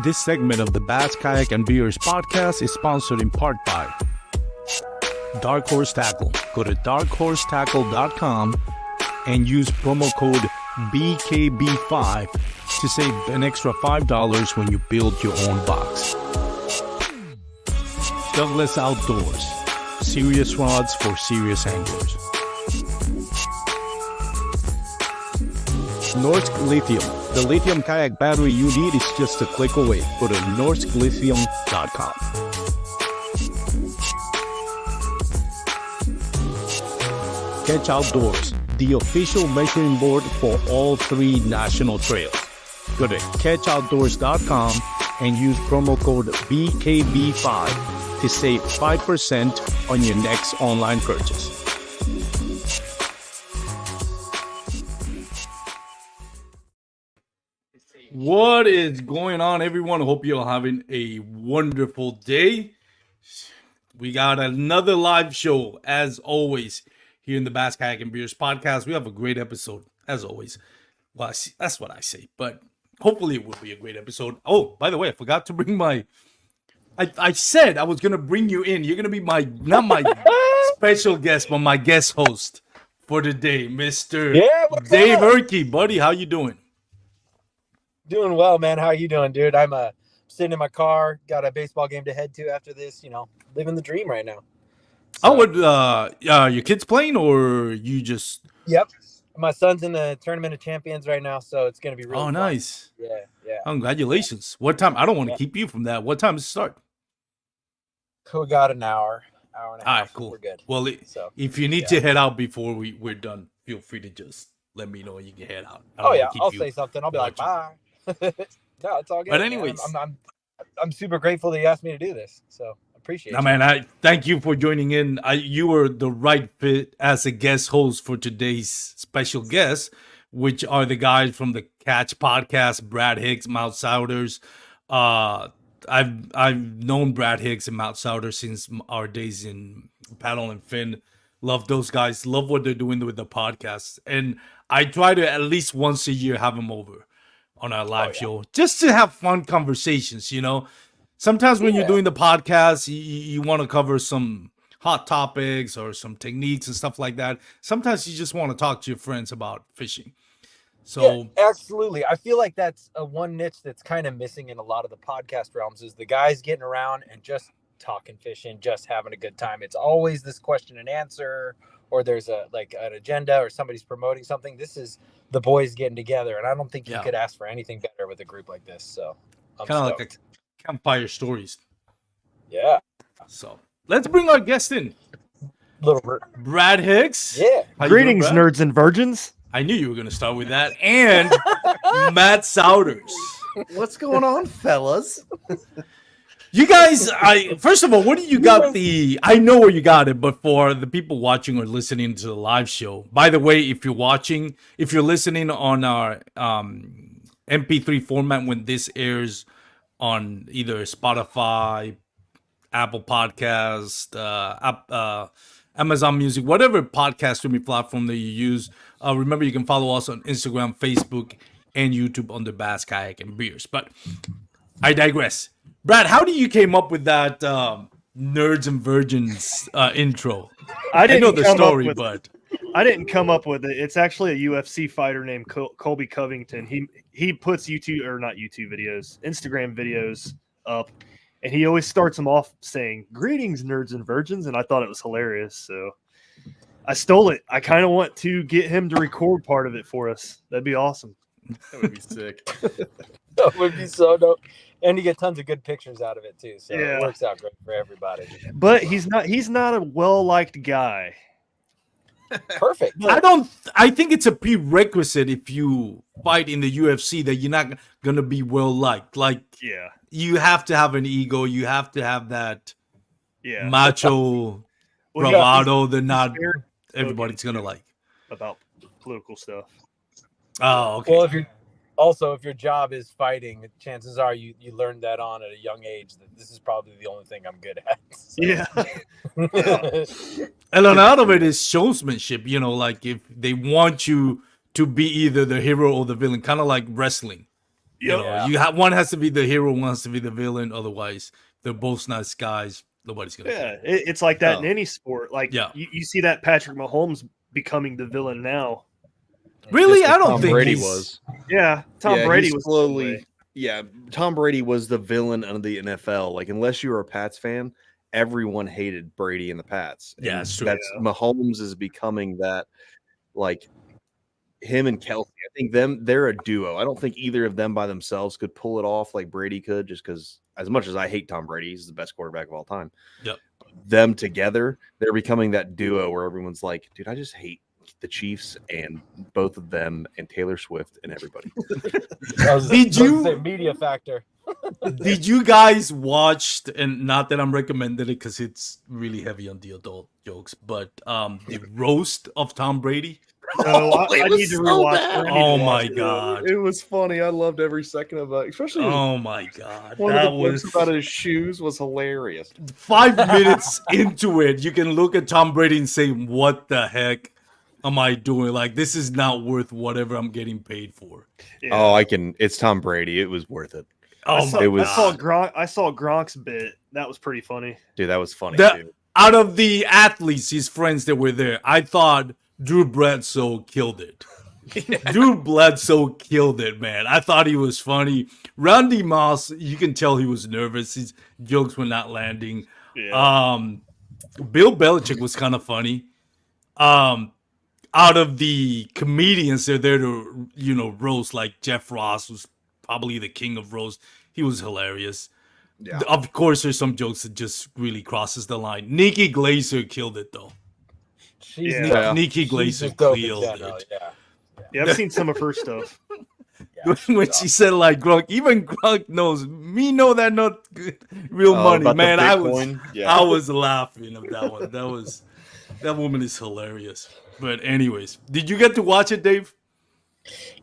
This segment of the Bass Kayak and Beers podcast is sponsored in part by Dark Horse Tackle. Go to darkhorsetackle.com and use promo code BKB5 to save an extra $5 when you build your own box. Douglas Outdoors. Serious rods for serious anglers. Norsk Lithium. The lithium kayak battery you need is just a click away. Go to norsklithium.com. Catch Outdoors, the official measuring board for all 3 national trails. Go to catchoutdoors.com and use promo code BKB5 to save 5% on your next online purchase. What is going on, everyone? I hope you're having a wonderful day. We got another live show, as always, here in the Bass Kayak and Beers podcast. We have a great episode, as always. Well, that's what I say, but hopefully it will be a great episode. Oh, by the way, I forgot to bring my... I said I was going to bring you in. You're going to be not my special guest, but my guest host for the day, Mr. Dave Erkey. Buddy, how you doing? Doing well, man. How you doing, dude? I'm sitting in my car, got a baseball game to head to after this, living the dream right now. So, your kids playing or you just... Yep. My son's in the Tournament of Champions right now, so it's going to be really fun. Nice. Yeah. Congratulations. What time? I don't want to keep you from that. What time does it start? We got an hour and a half. All right, cool. We're good. Well, if you need to head out before we're done, feel free to just let me know you can head out. I'll say something. I'll be like, bye. No, it's all good. But anyways, I'm super grateful that you asked me to do this. So appreciate it. Man, I thank you for joining in. You were the right fit as a guest host for today's special guest, which are the guys from the Catch podcast, Brad Hicks, Mount Souders. I've known Brad Hicks and Mount Souders since our days in Paddle and Fin. Love those guys. Love what they're doing with the podcast. And I try to at least once a year have them over on our live show just to have fun conversations. Sometimes when you're doing the podcast, you want to cover some hot topics or some techniques and stuff like that. Sometimes you just want to talk to your friends about fishing. So absolutely. I feel like that's a one niche that's kind of missing in a lot of the podcast realms is the guys getting around and just talking fishing, just having a good time. It's always this question and answer, or there's an agenda, or somebody's promoting something. This is the boys getting together, and I don't think you could ask for anything better with a group like this. So I'm kind of like a campfire stories. Yeah. So let's bring our guest in. Brad Hicks. Yeah. Greetings, nerds and virgins. I knew you were going to start with that. And Matt Souders. What's going on, fellas? You guys, first of all, what do you got I know where you got it, but for the people watching or listening to the live show, by the way, if you're listening on our MP3 format when this airs on either Spotify, Apple Podcast, Amazon Music, whatever podcast streaming platform that you use, remember you can follow us on Instagram, Facebook, and YouTube on the Bass Kayak and Beers. But I digress. Brad, how do you came up with that Nerds and Virgins intro? I know the story, but I didn't come up with it. It's actually a UFC fighter named Colby Covington. He puts Instagram videos up, and he always starts them off saying, "Greetings, nerds and virgins," and I thought it was hilarious, so I stole it. I kind of want to get him to record part of it for us. That'd be awesome. That would be sick. That would be so dope. And you get tons of good pictures out of it too. So it works out great for everybody. But he's not a well-liked guy. Perfect. I think it's a prerequisite if you fight in the UFC that you're not gonna be well liked. You have to have an ego, you have to have that macho bravado that not everybody's gonna like. About political stuff. Oh, okay. Well, if your job is fighting, chances are you learned that on at a young age that this is probably the only thing I'm good at. So. Yeah. And a lot of it is showsmanship, like if they want you to be either the hero or the villain, kind of like wrestling. You know, one has to be the hero, one has to be the villain. Otherwise, they're both nice guys. Nobody's gonna. Yeah, it's like that in any sport. Like, you see that Patrick Mahomes becoming the villain now. Really, I don't Tom think Brady he's... was. Yeah, Tom Brady was slowly. Yeah, Tom Brady was the villain of the NFL. Like, unless you were a Pats fan, everyone hated Brady and the Pats. Yeah, and it's true. Mahomes is becoming that, like, him and Kelsey. I think they're a duo. I don't think either of them by themselves could pull it off like Brady could, just because as much as I hate Tom Brady, he's the best quarterback of all time. Yep. Them together, they're becoming that duo where everyone's like, dude, I just hate the Chiefs and both of them and Taylor Swift and everybody. Did you say media factor? Did you guys watch, and not that I'm recommending it because it's really heavy on the adult jokes, but the roast of Tom Brady? No, I need to rewatch it. Oh my god, it was funny. I loved every second of it, especially. Oh my god, one of the clips about his shoes was hilarious. 5 minutes into it, you can look at Tom Brady and say, "What the heck am I doing? Like, this is not worth whatever I'm getting paid for." Yeah. Oh, I can. It's Tom Brady. It was worth it. I saw Gronk's bit. That was pretty funny. Dude, that was funny too. Out of the athletes, his friends that were there, I thought Drew Bledsoe killed it. Drew Bledsoe killed it, man. I thought he was funny. Randy Moss, you can tell he was nervous. His jokes were not landing. Yeah. Bill Belichick was kind of funny. Out of the comedians, they're there to, roast, like Jeff Ross was probably the king of roast. He was hilarious. Yeah. Of course, there's some jokes that just really crosses the line. Nikki Glaser killed it, though. Nikki Glaser killed it. Yeah, I've seen some of her stuff. When she said, like, Gronk, even Gronk knows, me know that not real money, man. I was laughing at that one. That woman is hilarious. But anyways, did you get to watch it, Dave?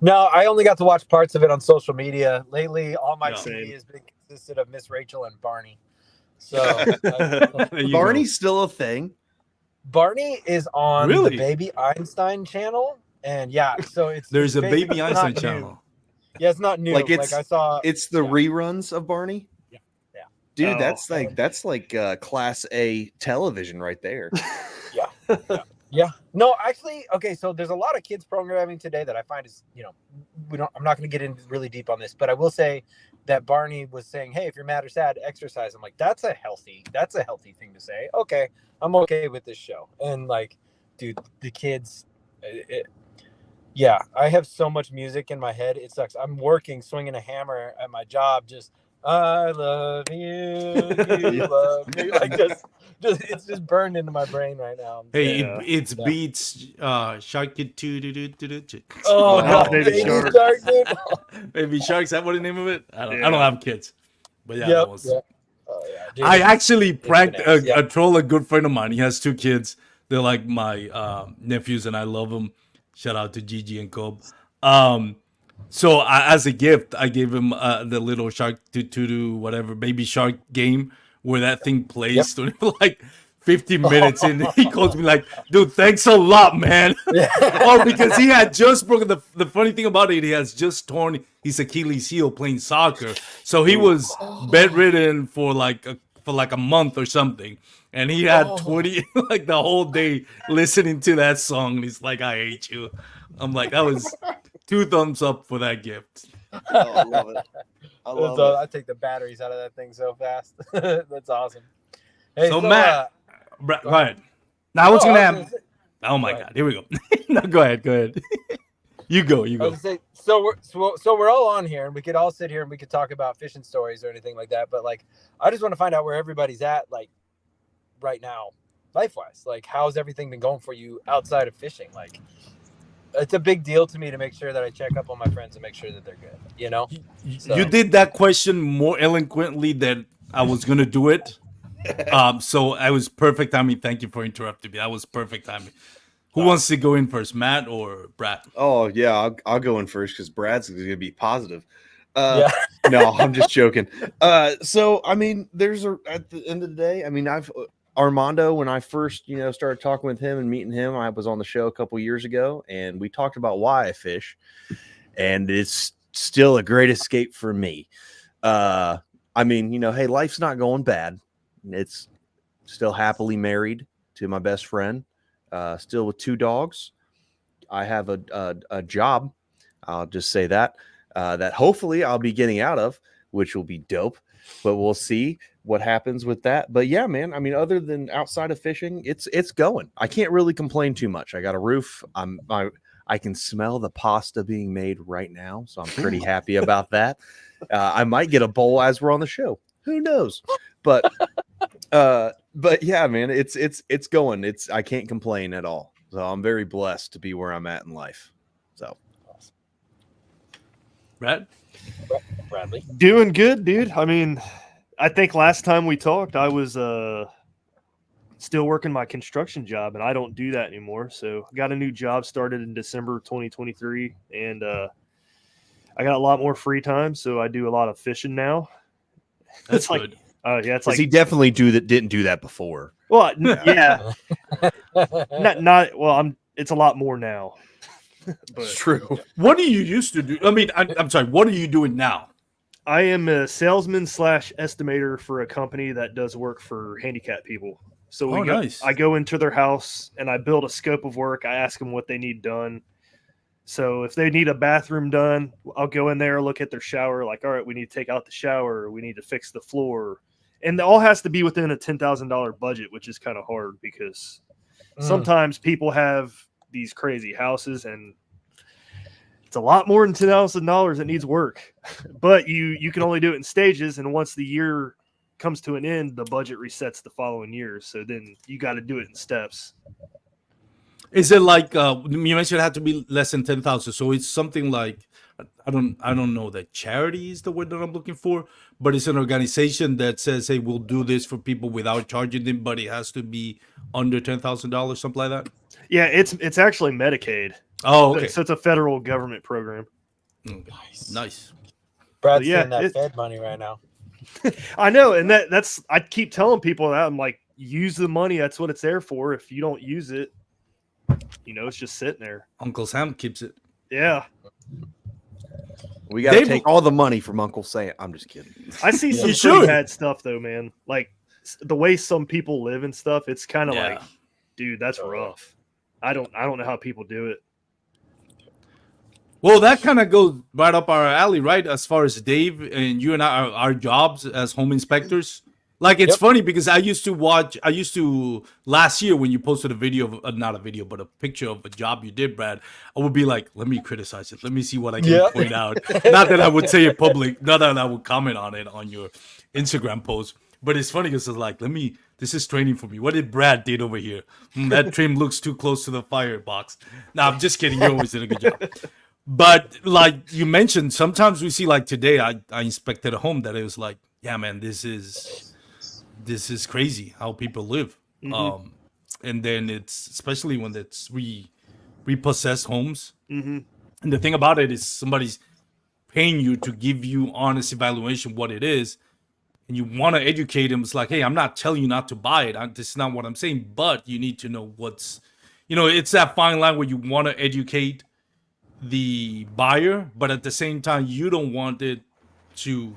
No, I only got to watch parts of it on social media. Lately, all my TV has been consisted of Miss Rachel and Barney. So Barney's still a thing. Barney is on the Baby Einstein channel, and there's a Baby Einstein channel. Yeah, it's not new. Like I saw, it's the reruns of Barney. Yeah. Dude, that's like class A television right there. Yeah. No, actually, okay. So there's a lot of kids programming today that I find is, I'm not going to get in really deep on this, but I will say that Barney was saying, "Hey, if you're mad or sad, exercise." I'm like, that's a healthy thing to say. Okay, I'm okay with this show. And like, dude, the kids, I have so much music in my head. It sucks. I'm working, swinging a hammer at my job. Just, I love you, you love me. Like just it's just burned into my brain right now. Hey, it beats Shark Kid. Oh no, Baby Shark, dude. Baby Shark, is that what the name of it? I don't have kids, but that was. Oh, dude, I actually pranked a troll, a good friend of mine. He has 2 kids. They're like my nephews, and I love them. Shout out to Gigi and Cobb. So as a gift, I gave him the little Shark whatever Baby Shark game where that thing plays. So like 50 minutes in, he calls me like, "Dude, thanks a lot, man." Or because he had just broken the funny thing about it, he has just torn his Achilles heel playing soccer, so he was bedridden for like a month or something. And he had 20 like the whole day listening to that song. And he's like, "I hate you." I'm like, that was 2 thumbs up for that gift. Oh, I love it. I take the batteries out of that thing so fast. That's awesome. Hey, so Matt, go ahead. Now what's gonna happen? Oh my God, here we go. No, go ahead. You go. I was gonna say, so we're all on here, and we could all sit here and we could talk about fishing stories or anything like that. But like, I just want to find out where everybody's at, like, right now, life-wise. Like, how's everything been going for you outside of fishing? Like, it's a big deal to me to make sure that I check up on my friends and make sure that they're good. You did that question more eloquently than I was gonna do it. So I was perfect timing. Thank you for interrupting me. That was perfect timing. Who wants to go in first, Matt or Brad? Oh yeah, I'll go in first because Brad's going to be positive. No, I'm just joking. So I mean, at the end of the day, I mean, Armando, when I first, started talking with him and meeting him, I was on the show a couple years ago, and we talked about why I fish, and it's still a great escape for me. I mean, hey, life's not going bad. It's still happily married to my best friend, still with 2 dogs. I have a job. I'll just say that hopefully I'll be getting out of, which will be dope, but we'll see what happens with that. But yeah, man, I mean, other than outside of fishing, it's going. I can't really complain too much. I got a roof. I can smell the pasta being made right now, so I'm pretty happy about that. I might get a bowl as we're on the show. Who knows? But yeah, man, it's going. I can't complain at all. So I'm very blessed to be where I'm at in life. So, Bradley, Doing good, dude. I mean, I think last time we talked, I was still working my construction job, and I don't do that anymore. So I got a new job started in December 2023, and I got a lot more free time, so I do a lot of fishing now. That's good. Yeah, it's he definitely didn't do that before. Well, yeah, not well. It's a lot more now. But It's true. What do you used to do? I mean, I'm sorry. What are you doing now? I am a salesman / estimator for a company that does work for handicapped people. So Nice. I go into their house and I build a scope of work. I ask them what they need done. So if they need a bathroom done, I'll go in there, look at their shower, like, all right, we need to take out the shower, we need to fix the floor. And it all has to be within a $10,000 budget, which is kind of hard because sometimes people have these crazy houses and it's a lot more than $10,000 that needs work. But you can only do it in stages. And once the year comes to an end, the budget resets the following year. So then you got to do it in steps. Is it like you mentioned it had to be less than 10,000? So it's something like I don't know that charity is the word that I'm looking for, but it's an organization that says, hey, we'll do this for people without charging them, but it has to be under $10,000, something like that. Yeah, it's actually Medicaid. Oh, okay. So it's a federal government program. Okay. Nice. Brad's Yeah, getting that Fed money right now. I know, and that's I keep telling people that I'm like, use the money. That's what it's there for. If you don't use it, it's just sitting there. Uncle Sam keeps it. Yeah. We got to take all the money from Uncle Sam. I'm just kidding. I see some pretty bad stuff though, man. Like the way some people live and stuff. It's kind of like, dude, that's rough. I don't know how people do it. Well, that kind of goes right up our alley, right? As far as Dave and you and I, our jobs as home inspectors. Like, it's funny because I used to last year when you posted a video of, not a video, but a picture of a job you did, Brad, I would be like, let me criticize it. Let me see what I can point out. Not that I would say it public, not that I would comment on it on your Instagram post. But it's funny because it's like, this is training for me. What did Brad did over here? That trim looks too close to the firebox. No, I'm just kidding. You always did a good job. But like you mentioned, sometimes we see, like today, I inspected a home that it was like, yeah, man, this is crazy how people live. And then it's, especially when it's repossessed homes. And the thing about it is somebody's paying you to give you honest evaluation what it is. And you want to educate them. It's like, hey, I'm not telling you not to buy it. This is not what I'm saying, but you need to know what's, it's that fine line where you want to educate the buyer, but at the same time, you don't want it to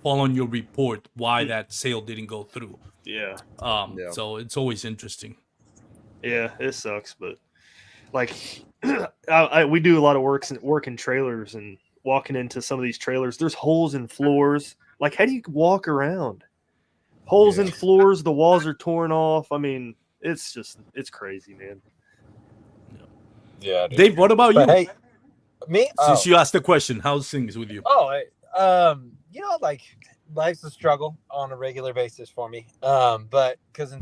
fall on your report why that sale didn't go through. Yeah. So it's always interesting. Yeah, it sucks, but like we do a lot of work in trailers, and walking into some of these trailers, there's holes in floors. Like, how do you walk around? Holes in floors, the walls are torn off. I mean, it's crazy, man. Yeah, dude. Dave, what about you? Hey, me? Since you asked the question, how's things with you? Like life's a struggle on a regular basis for me. But because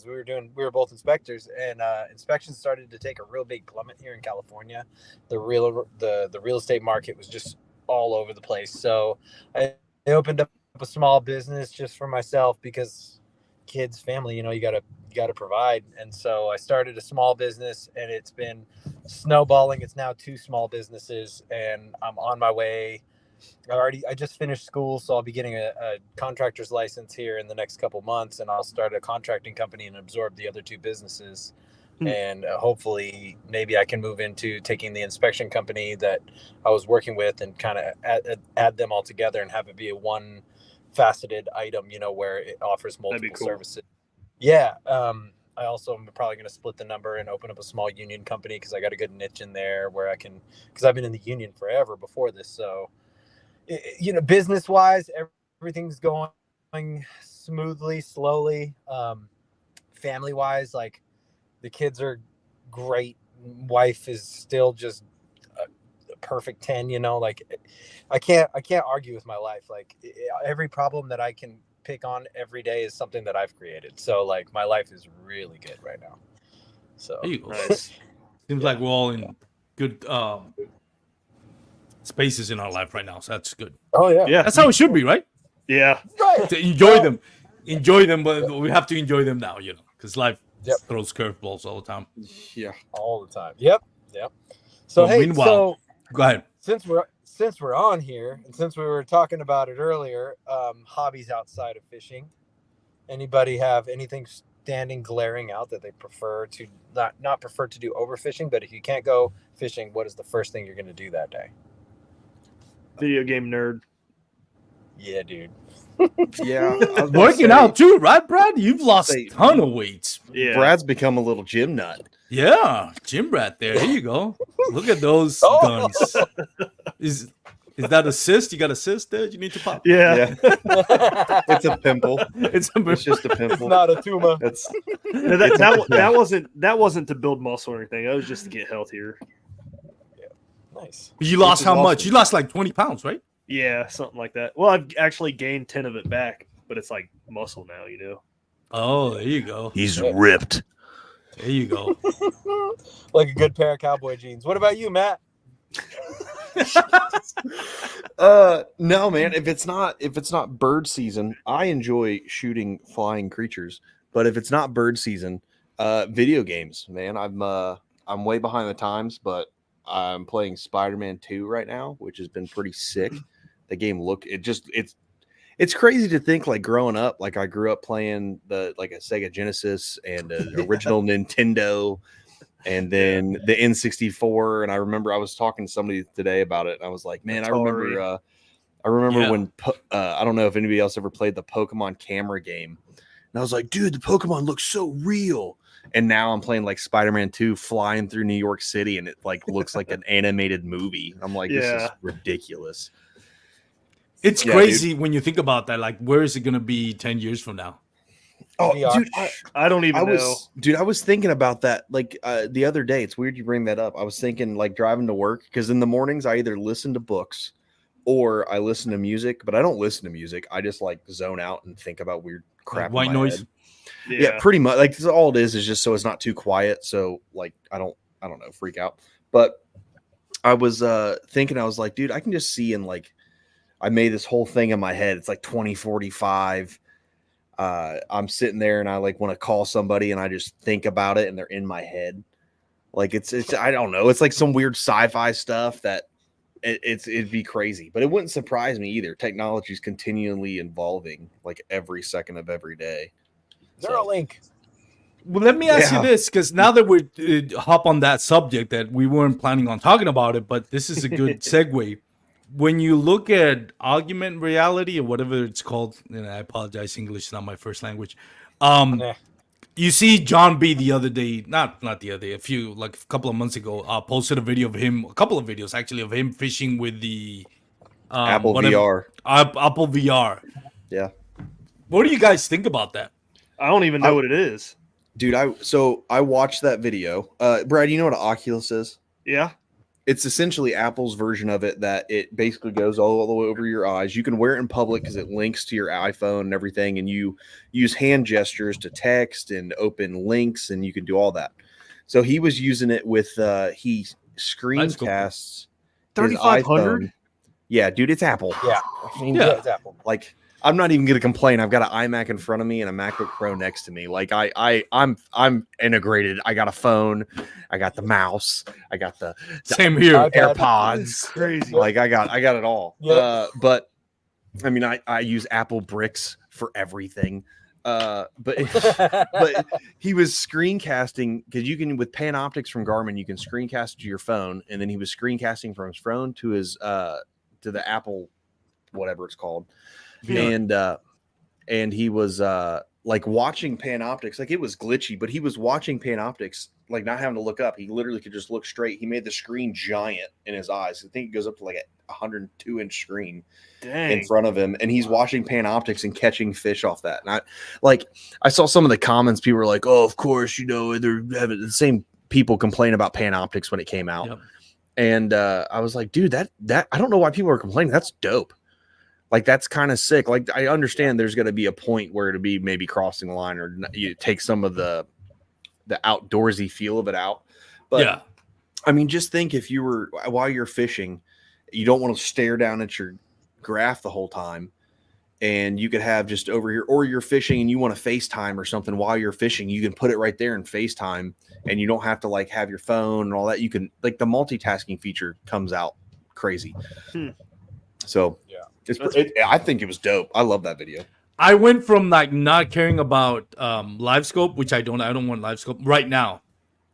we were both inspectors, and inspections started to take a real big plummet here in California. The real estate market was just all over the place. So I opened up a small business just for myself because kids, family, you gotta provide. And so I started a small business, and it's been snowballing. It's now 2 small businesses, and I'm on my way. I just finished school, so I'll be getting a contractor's license here in the next couple months, and I'll start a contracting company and absorb the other 2 businesses. And hopefully maybe I can move into taking the inspection company that I was working with and kind of add them all together and have it be a one faceted item, where it offers multiple services. Yeah. I also am probably going to split the number and open up a small union company because I got a good niche in there where I can, because I've been in the union forever before this. So, business wise, everything's going smoothly, slowly. Family wise, like the kids are great. Wife is still just a perfect 10, like I can't argue with my life. Like every problem that I can pick on every day is something that I've created. So like my life is really good right now. So There you go. Nice. Seems like we're all in good spaces in our life right now, so that's good. Oh yeah. Yeah. That's how it should be, right? Yeah. Right. To enjoy them, but we have to enjoy them now, because life throws curveballs all the time. Yeah. All the time. Yep. So Well, hey, meanwhile, go ahead. Since we're on here, and since we were talking about it earlier, hobbies outside of fishing. Anybody have anything standing glaring out that they prefer to not prefer to do overfishing? But if you can't go fishing, what is the first thing you're going to do that day? Video game nerd. Yeah, dude. Yeah. Working out too, right, Brad? You've lost a ton of weight. Yeah. Brad's become a little gym nut. Yeah, gym rat there. Here you go. Look at those guns. Is that a cyst? You got a cyst there? You need to pop. Yeah. It's a pimple. It's just a pimple. Not a tumor. That's No, that wasn't to build muscle or anything. That was just to get healthier. Nice. You lost is how much? awesome. You lost like 20 pounds, right? Yeah, something like that. Well, I've actually gained 10 of it back, but it's like muscle now, Oh, there you go. he's ripped. There you go. Like a good pair of cowboy jeans. What about you, Matt? No, man. If it's not bird season, I enjoy shooting flying creatures. But if it's not bird season, video games, man. I'm way behind the times, but I'm playing Spider-Man 2 right now, which has been pretty sick. The game it's crazy to think, like, growing up, like I grew up playing a Sega Genesis and an original Nintendo, and then the N64. And I remember I was talking to somebody today about it, and I was like, man, I remember when I don't know if anybody else ever played the Pokemon camera game, and I was like, dude, the Pokemon looks so real. And now I'm playing like Spider-Man 2 flying through New York City, and it like looks like an animated movie. I'm like, this is ridiculous. It's crazy when you think about that. Like, where is it going to be 10 years from now? Oh, dude, I don't even know. Dude, I was thinking about that like the other day. It's weird you bring that up. I was thinking, like, driving to work, because in the mornings I either listen to books or I listen to music, but I don't listen to music. I just like zone out and think about weird crap. Like white noise. Head. Yeah, pretty much. Like, this, all it is just so it's not too quiet. So like I don't know, freak out. But I was thinking, I was like, dude, I can just see, and like I made this whole thing in my head. It's like 2045. I'm sitting there and I like want to call somebody, and I just think about it, and they're in my head. Like it's I don't know. It's like some weird sci-fi stuff that it'd be crazy, but it wouldn't surprise me either. Technology's continually evolving, like every second of every day. Neuralink. Well, let me ask you this, because now that we hop on that subject that we weren't planning on talking about it, but this is a good segue. When you look at augmented reality or whatever it's called, and I apologize, English is not my first language. You see John B the other day, not the other day, a couple of months ago, posted a couple of videos actually of him fishing with the Apple VR. Apple VR. Yeah. What do you guys think about that? I don't even know what it is. Dude, I watched that video. Brad, you know what an Oculus is? Yeah. It's essentially Apple's version of it, that it basically goes all the way over your eyes. You can wear it in public because it links to your iPhone and everything, and you use hand gestures to text and open links, and you can do all that. So he was using it with he screencasts 3,500. Yeah, dude, it's Apple. Yeah. I mean, It's Apple. like, I'm not even gonna complain. I've got an iMac in front of me and a MacBook Pro next to me. Like I'm integrated. I got a phone, I got the mouse, I got the Same here. AirPods. Crazy. Like I got it all. Yeah. But I mean, I use Apple bricks for everything. but but he was screencasting because you can with Panoptics from Garmin, you can screencast to your phone, and then he was screencasting from his phone to his to the Apple, whatever it's called, and he was like watching Panoptics, like it was glitchy, but he was watching Panoptics, like not having to look up. He literally could just look straight. He made the screen giant in his eyes. I think it goes up to like a 102-inch screen in front of him, and he's watching Panoptics and catching fish off that. And I saw some of the comments. People were like, "Oh, of course, they're having the same people complain about Panoptics when it came out." Yep. And I was like, dude, that I don't know why people are complaining. That's dope. Like, that's kind of sick. Like, I understand there's going to be a point where it'll be maybe crossing the line or you take some of the outdoorsy feel of it out. But yeah, I mean, just think if you were, while you're fishing, you don't want to stare down at your graph the whole time, and you could have just over here, or you're fishing and you want to FaceTime or something while you're fishing, you can put it right there and FaceTime, and you don't have to like have your phone and all that. You can, like, the multitasking feature comes out crazy. So yeah. I think it was dope. I love that video. I went from like not caring about live scope, which I don't want live scope right now.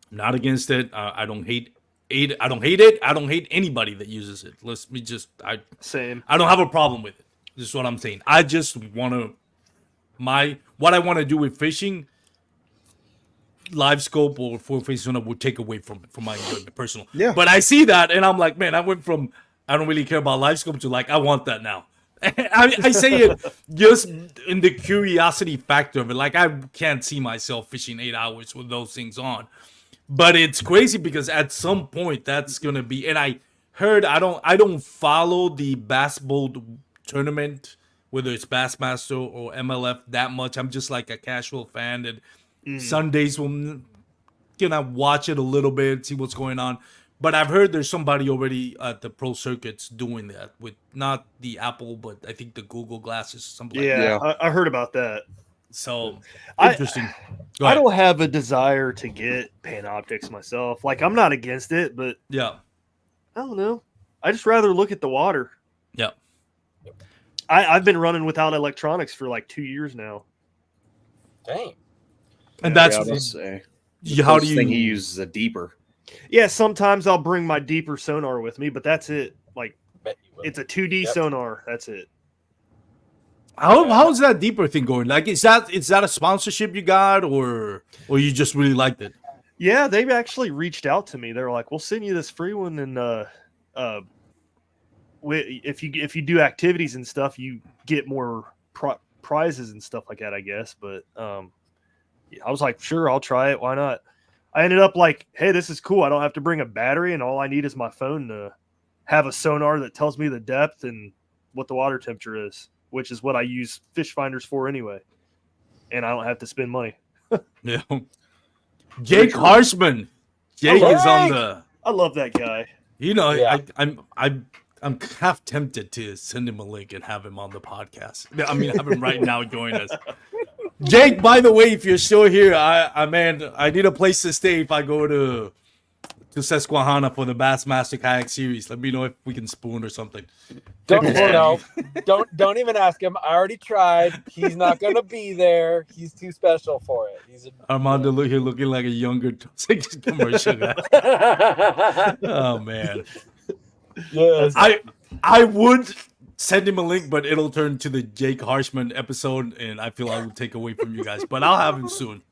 I'm not against it. I don't hate it. I don't hate anybody that uses it. I don't have a problem with it. This is what I'm saying. I just want to what I want to do with fishing, live scope or full face sonar would take away from my enjoyment personal. Yeah. But I see that and I'm like, man, I went from I don't really care about live scope to like I want that now. I say it just in the curiosity factor of it. Like, I can't see myself fishing 8 hours with those things on. But it's crazy because at some point that's gonna be. And I heard I don't follow the bass boat tournament, whether it's Bassmaster or MLF, that much. I'm just like a casual fan, and Sundays will watch it a little bit, see what's going on. But I've heard there's somebody already at the pro circuits doing that with not the Apple, but I think the Google glasses, something like that. Yeah, I heard about that. So interesting. I don't have a desire to get Panoptics myself. Like, I'm not against it, but yeah, I don't know. I just rather look at the water. Yeah. I've been running without electronics for like 2 years now. Dang. And that's how do you think he uses a deeper? Yeah, sometimes I'll bring my deeper sonar with me, but that's it. Like, it's a 2D sonar. That's it. How's that deeper thing going? Like, is that a sponsorship you got, or you just really liked it? Yeah, they've actually reached out to me. They're like, "We'll send you this free one, and if you do activities and stuff, you get more prizes and stuff like that, I guess." But I was like, "Sure, I'll try it. Why not?" I ended up like, hey, this is cool. I don't have to bring a battery, and all I need is my phone to have a sonar that tells me the depth and what the water temperature is, which is what I use fish finders for anyway. And I don't have to spend money. Yeah. Jake Harshman. Jake is on the. I love that guy. Yeah. I'm half tempted to send him a link and have him on the podcast. I mean, have him right now join us. Jake, by the way, if you're still here, I need a place to stay if I go to Susquehanna for the Bassmaster Kayak Series. Let me know if we can spoon or something. Don't even ask him. I already tried. He's not gonna be there. He's too special for it. Armando looking like a younger commercial guy. Oh man. Yes. I would send him a link, but it'll turn to the Jake Harshman episode, and I feel I will take away from you guys. But I'll have him soon,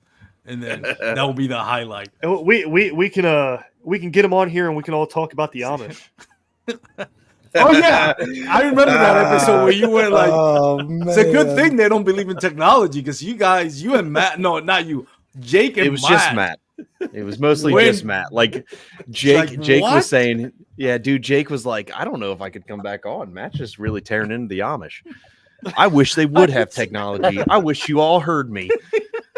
and then that will be the highlight. We can get him on here, and we can all talk about the Amish. Oh yeah, I remember that episode where you were like, "It's a good thing they don't believe in technology because you and Matt, no, not you, Jake and Matt." It was just Matt. It was mostly just Matt. Like Jake was saying, yeah, dude, Jake was like, I don't know if I could come back on. Matt's just really tearing into the Amish. I wish they would have technology. I wish you all heard me.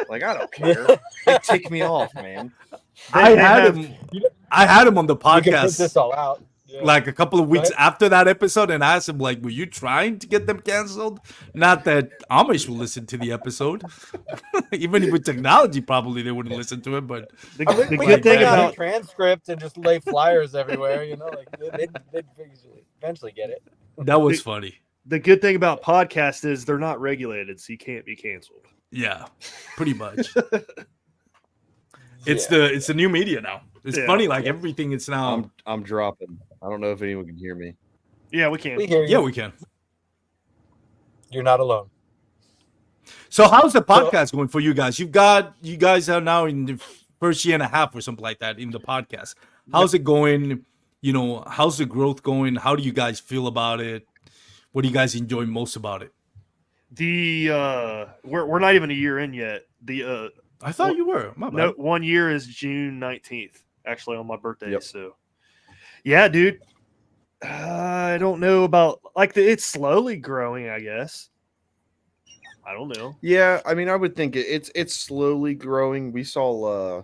Like, I don't care. They tick me off, man. I had him on the podcast. You can put this all out. Yeah. Like a couple of weeks after that episode, and I asked him, like, were you trying to get them canceled? Not that Amish will listen to the episode. Even with technology, probably they wouldn't listen to it. But the good thing about transcripts and just lay flyers everywhere, they'd eventually get it. That was funny. The good thing about podcasts is they're not regulated, so you can't be canceled. Yeah, pretty much. It's the new media now. It's funny, like everything. It's now. I'm dropping. I don't know if anyone can hear me. Yeah, we can. We hear you. Yeah, we can. You're not alone. So how's the podcast going for you guys? You guys are now in the first year and a half or something like that in the podcast. How's it going? You know, how's the growth going? How do you guys feel about it? What do you guys enjoy most about it? We're not even a year in yet. I thought you were. My bad. No, 1 year is June 19th, actually on my birthday. Yep. So, yeah, dude. I don't know about it's slowly growing, I guess. I don't know. Yeah, I mean, I would think it's slowly growing. We saw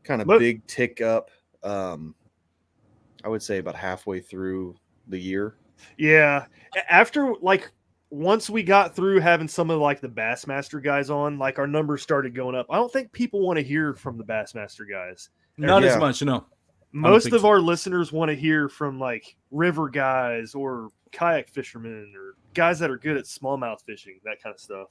kind of big tick up. I would say about halfway through the year. Yeah, after once we got through having some of the Bassmaster guys on, our numbers started going up. I don't think people want to hear from the Bassmaster guys. Not as much, no. Most of our listeners want to hear from river guys or kayak fishermen or guys that are good at smallmouth fishing, that kind of stuff.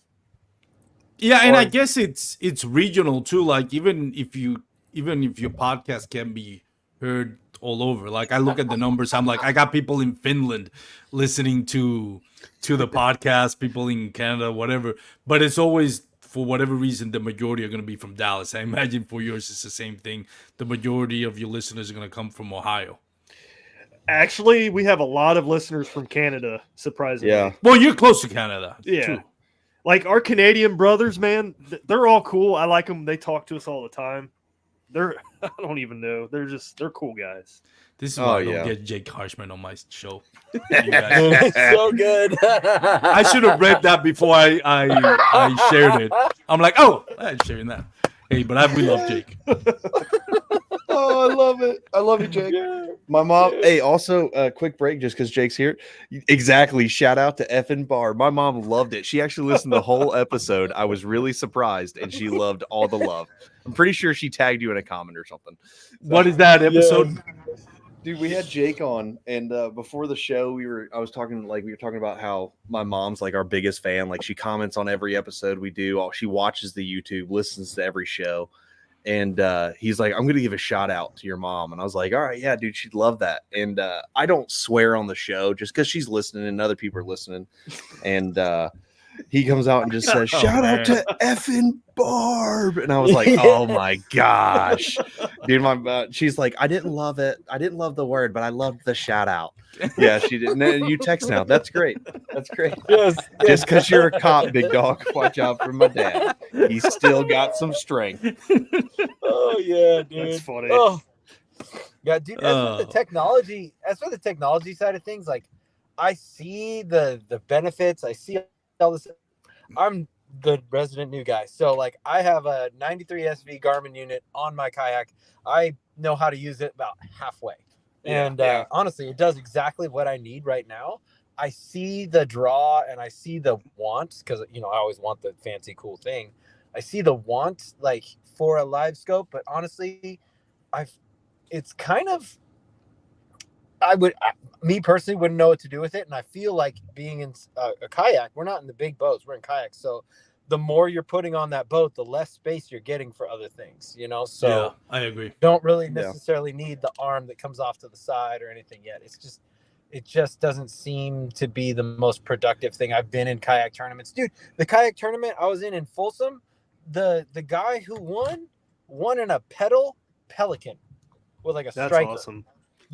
Yeah, and I guess it's regional too. Like even if your podcast can be heard all over. Like I look at the numbers, I'm like, I got people in Finland listening to the podcast, people in Canada, whatever. But it's always, for whatever reason, the majority are going to be from Dallas. I imagine for yours it's the same thing. The majority of your listeners are going to come from Ohio. Actually, we have a lot of listeners from Canada, surprisingly. Yeah. Well, you're close to Canada. Yeah. True. Our Canadian brothers, man, they're all cool. I like them. They talk to us all the time. I don't even know. They're cool guys. This is why I don't get Jake Harshman on my show. So good. I should have read that before I shared it. I'm like, oh, I'm sharing that. Hey, but we love Jake. Oh, I love it. I love you, Jake. My mom. Hey, also a quick break just because Jake's here. Exactly. Shout out to effing Barb. My mom loved it. She actually listened to the whole episode. I was really surprised, and she loved all the love. I'm pretty sure she tagged you in a comment or something. What is that episode? Dude, we had Jake on, and before the show, we were talking about how my mom's our biggest fan. She comments on every episode we do. She watches the YouTube, listens to every show. And he's like, I'm going to give a shout out to your mom. And I was like, all right, yeah, dude, she'd love that. And I don't swear on the show just because she's listening and other people are listening. And he comes out and just says, shout out to effing Barb. And I was like, oh my gosh, dude, she's like, I didn't love it. I didn't love the word, but I loved the shout out. Yeah, she didn't. You text now. That's great. That's great. Yes. Just because you're a cop, big dog, watch out for my dad. He's still got some strength. Oh yeah, dude. That's funny. Oh. Yeah, dude. As for the technology side of things, I see the benefits. I see all this. I'm the resident new guy, so I have a 93 SV Garmin unit on my kayak. I know how to use it about halfway. And honestly, it does exactly what I need right now. I see the draw and I see the want, because I always want the fancy cool thing. I see the want for a live scope, but honestly, it's kind of, me personally wouldn't know what to do with it. And I feel like being in a kayak, we're not in the big boats, we're in kayaks. So the more you're putting on that boat, the less space you're getting for other things, So yeah, I agree. Don't really necessarily need the arm that comes off to the side or anything yet. It just doesn't seem to be the most productive thing. I've been in kayak tournaments, dude. The kayak tournament I was in Folsom, the guy who won in a pedal Pelican with a striker. That's awesome.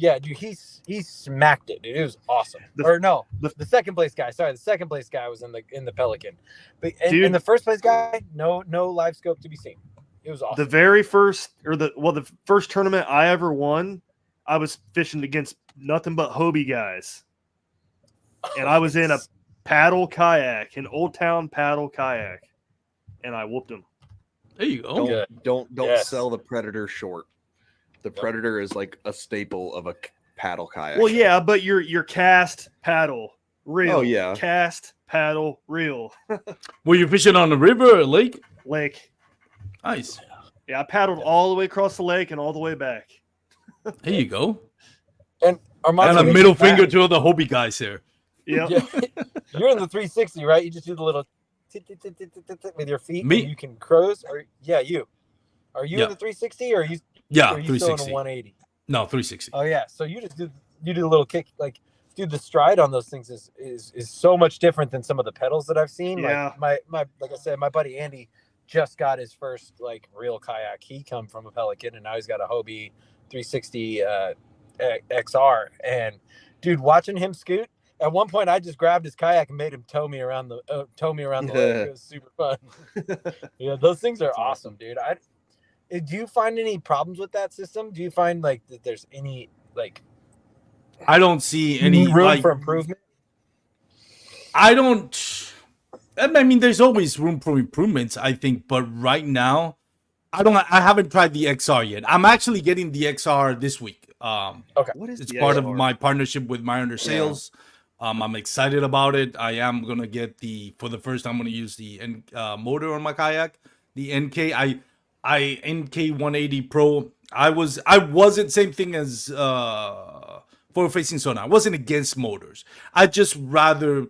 Yeah, dude, he smacked it, dude. It was awesome. The second place guy. Sorry, the second place guy was in the Pelican, but and the first place guy, no live scope to be seen. It was awesome. The very first, the first tournament I ever won, I was fishing against nothing but Hobie guys, and I was in a paddle kayak, an Old Town paddle kayak, and I whooped him. There you go. Don't sell the Predator short. The Predator is a staple of a paddle kayak. Well, yeah, but your cast, paddle, reel. Oh, yeah. Cast, paddle, reel. Were you fishing on a river or a lake? Lake. Nice. Yeah, I paddled all the way across the lake and all the way back. There you go. And Armando, and a middle finger to all the Hobie guys here. Yep. Yeah. You're in the 360, right? You just do the little with your feet Me? and you can cruise? Or you. Are you Yeah. in the 360 or are you Yeah, still in 360. a 180? No, 360. Oh yeah, so you do a little kick, like, dude, the stride on those things is so much different than some of the pedals that I've seen. Yeah. Like my like I said, my buddy Andy just got his first like real kayak. He come from a Pelican and now he's got a Hobie 360 XR. And dude, watching him scoot, at one point I just grabbed his kayak and made him tow me around the lake. It was super fun. Yeah, those things are That's awesome, dude. Do you find any problems with that system? Do you find like that there's any like I don't see any room like for improvement? I don't. I mean, there's always room for improvements, I think. But right now, I haven't tried the XR yet. I'm actually getting the XR this week. Okay. What is It's the part of XR? my partnership with My Under Sales. I'm excited about it. I am gonna get for the first time. I'm gonna use the motor on my kayak, the NK. I NK 180 Pro. I wasn't same thing as forward facing sonar. I wasn't against motors. I just rather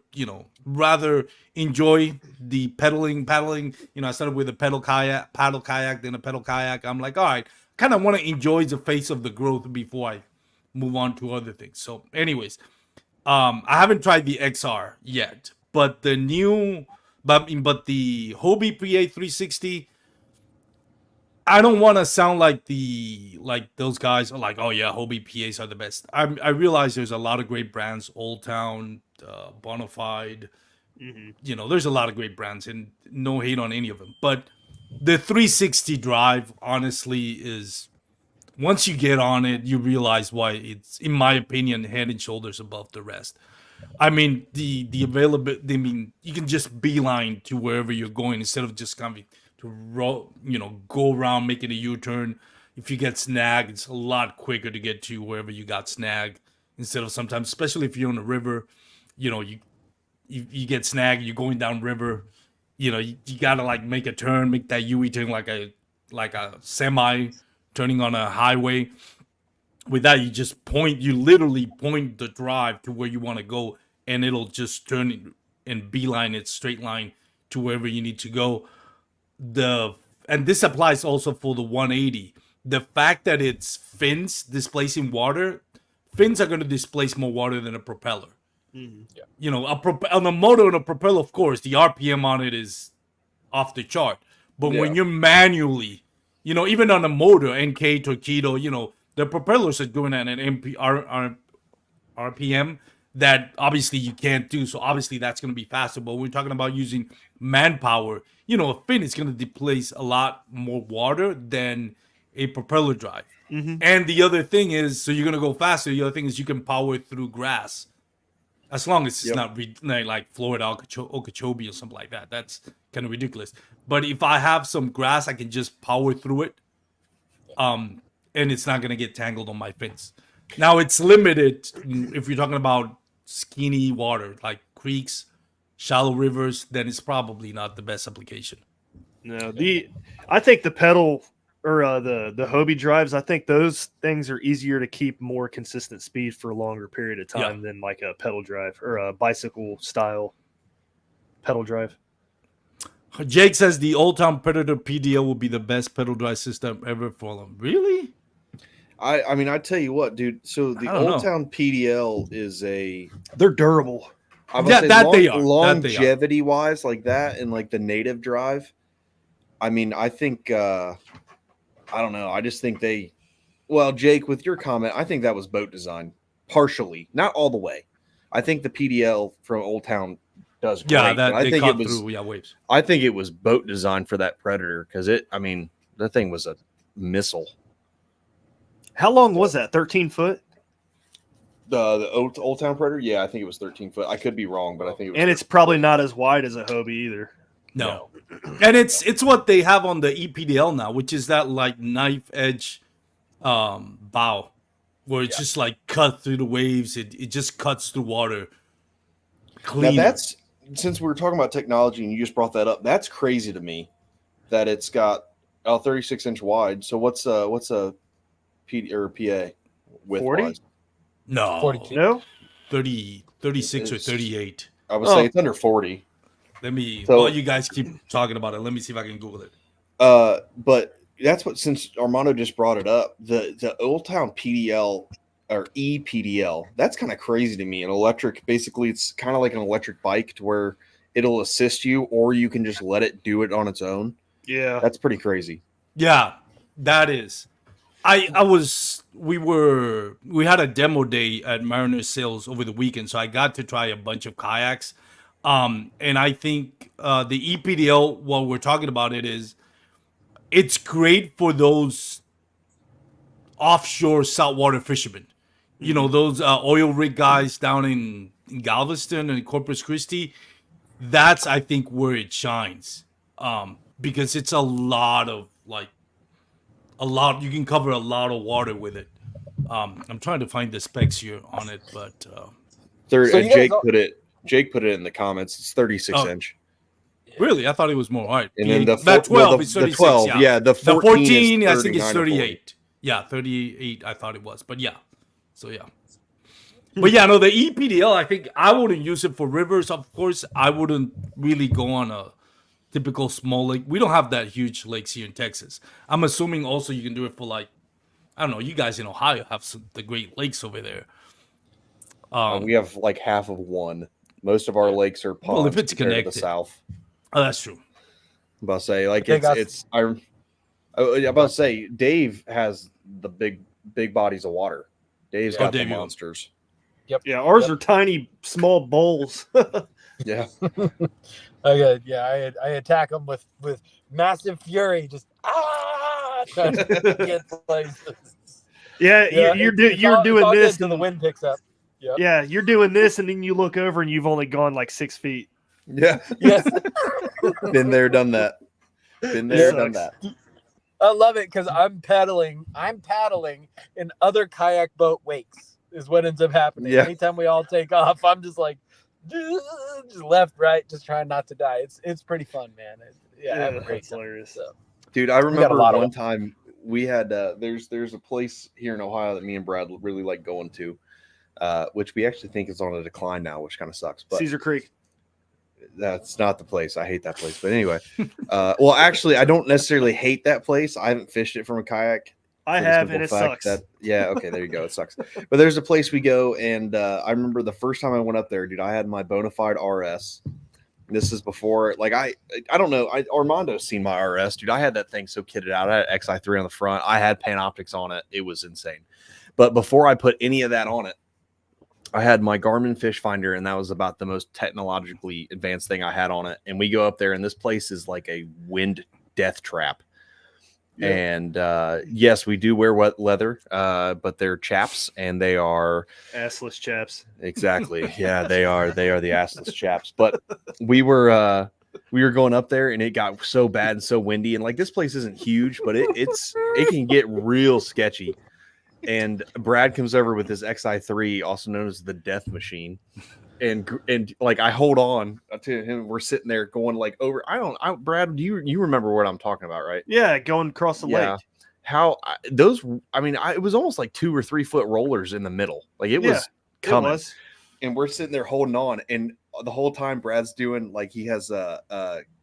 enjoy the paddling. I started with a paddle kayak, then a pedal kayak. I'm like, all right, kind of want to enjoy the face of the growth before I move on to other things. So, anyways, I haven't tried the XR yet, but the Hobie PA 360. I don't want to sound like those guys are like, oh yeah, Hobie PAs are the best. I realize there's a lot of great brands, Old Town, Bonafide. There's a lot of great brands, and no hate on any of them. But the 360 drive, honestly, is once you get on it, you realize why it's, in my opinion, head and shoulders above the rest. I mean, the availability. I mean, you can just beeline to wherever you're going instead of just coming to go around making a U-turn. If you get snagged, it's a lot quicker to get to wherever you got snagged instead of sometimes, especially if you're on a river, you get snagged. You're going down river. You gotta like make a turn, make that U turn like a semi turning on a highway. With that, you literally point the drive to where you want to go, and it'll just turn and beeline it straight line to wherever you need to go. And this applies also for the 180. The fact that it's fins displacing water, fins are going to displace more water than a propeller. Yeah. On a motor and a propeller, of course, the RPM on it is off the chart. But when you're manually, even on a motor, NK, Torpedo, the propellers are going at an RPM that obviously you can't do. So obviously that's going to be faster. But when we're talking about using manpower, a fin is going to displace a lot more water than a propeller drive. And the other thing is, so you're going to go faster. The other thing is you can power through grass. As long as it's not like Florida Okeechobee or something like that. That's kind of ridiculous. But if I have some grass, I can just power through it. And it's not going to get tangled on my fins. Now, it's limited if you're talking about skinny water, like creeks, shallow rivers, then it's probably not the best application. No, I think the pedal or the Hobie drives, I think those things are easier to keep more consistent speed for a longer period of time than like a pedal drive or a bicycle style pedal drive. Jake says the Old Town Predator PDL will be the best pedal drive system ever for them. Really? I mean, I tell you what, dude. So the Old Town PDL is they're durable. They are. Longevity wise, like that, and like the native drive. I mean, I think I don't know. I just think Jake, with your comment, I think that was boat design partially, not all the way. I think the PDL from Old Town does great. Yeah, I think it was through waves. I think it was boat design for that Predator because that thing was a missile. How long was that? 13 foot? The Old Town Predator? Yeah, I think it was 13 foot. I could be wrong, but I think it was. And it's probably not as wide as a Hobie either. No. And it's what they have on the EPDL now, which is that like knife edge bow, where it's just like cut through the waves. It just cuts through water. Cleaner. Now that's, since we were talking about technology and you just brought that up, that's crazy to me that it's got a 36-inch wide. So what's a P or PA width 40? wise? No. 42. No? 36 or 38. I would say it's under 40. Let me. So- While you guys keep talking about it, let me see if I can Google it. But that's what, since Armando just brought it up, the Old Town PDL or EPDL, that's kind of crazy to me. An electric, basically, it's kind of like an electric bike to where it'll assist you, or you can just let it do it on its own. Yeah. That's pretty crazy. Yeah, that is. We had a demo day at Mariner Sales over the weekend, so I got to try a bunch of kayaks. And I think the EPDL, while we're talking about it, it's great for those offshore saltwater fishermen. You know, those oil rig guys down in Galveston and Corpus Christi. That's, I think, where it shines. Because it's a lot, you can cover a lot of water with it. I'm trying to find the specs here on it, but Third, So you guys Jake put it in the comments. It's 36 Oh. inch. really, I thought it was more. All right, And then the that 12 is the 36. 12, yeah. the The 14, I think it's 39 or 40. 38. Yeah, 38. I thought it was, but yeah. So yeah. But yeah, no, the EPDL. I think I wouldn't use it for rivers. Of course, I wouldn't really go on a typical small lake. We don't have that huge lakes here in Texas. I'm assuming also you can do it for like, I don't know. You guys in Ohio have the Great Lakes over there. We have like half of one. Most of our lakes are ponds Well, if it's compared to connected. the south. Oh, that's true. I'm about to say, like, They got- I'm about to say, Dave has the big bodies of water. Dave's Oh, got the Dave, you- monsters. Yeah, ours are tiny, small bowls. Yeah. I attack them with massive fury, just trying to get places. Yeah, you're it's all doing good this till the wind picks up. Yep. Yeah, you're doing this, and then you look over and you've only gone like 6 feet. Yeah. Yes. Been there, done that. Been there, done that. I love it because I'm paddling in other kayak boat wakes is what ends up happening. Yeah. Anytime we all take off, I'm just like just left, right, just trying not to die. It's pretty fun, man. I have a great that's time. hilarious. So. Dude, I remember lot of one time we had there's a place here in Ohio that me and Brad really like going to, which we actually think is on a decline now, which kind of sucks. But Cedar Creek. that's not the place. I hate that place. But anyway, well, actually, I don't necessarily hate that place. I haven't fished it from a kayak. I for the have, simple and it fact sucks. Yeah, okay, there you go. It sucks. But there's a place we go, and I remember the first time I went up there, dude, I had my bona fide RS. This is before, like, I don't know. Armando's seen my RS, dude. I had that thing so kitted out. I had XI3 on the front. I had Panoptics on it. It was insane. But before I put any of that on it, I had my Garmin Fish Finder, and that was about the most technologically advanced thing I had on it. And we go up there, and this place is like a wind death trap. Yeah. And yes, we do wear wet leather, but they're chaps, and they are assless chaps. Exactly. Yeah, they are. They are the assless chaps. But we were going up there, and it got so bad and so windy, and like this place isn't huge, but it can get real sketchy. And Brad comes over with his XI3, also known as the Death Machine. And like I hold on to him. We're sitting there going like over. Brad, do you remember what I'm talking about, right? Yeah, going across the lake. It was almost like 2 or 3 foot rollers in the middle. Like it was coming. It was. And we're sitting there holding on, and the whole time Brad's doing like he has what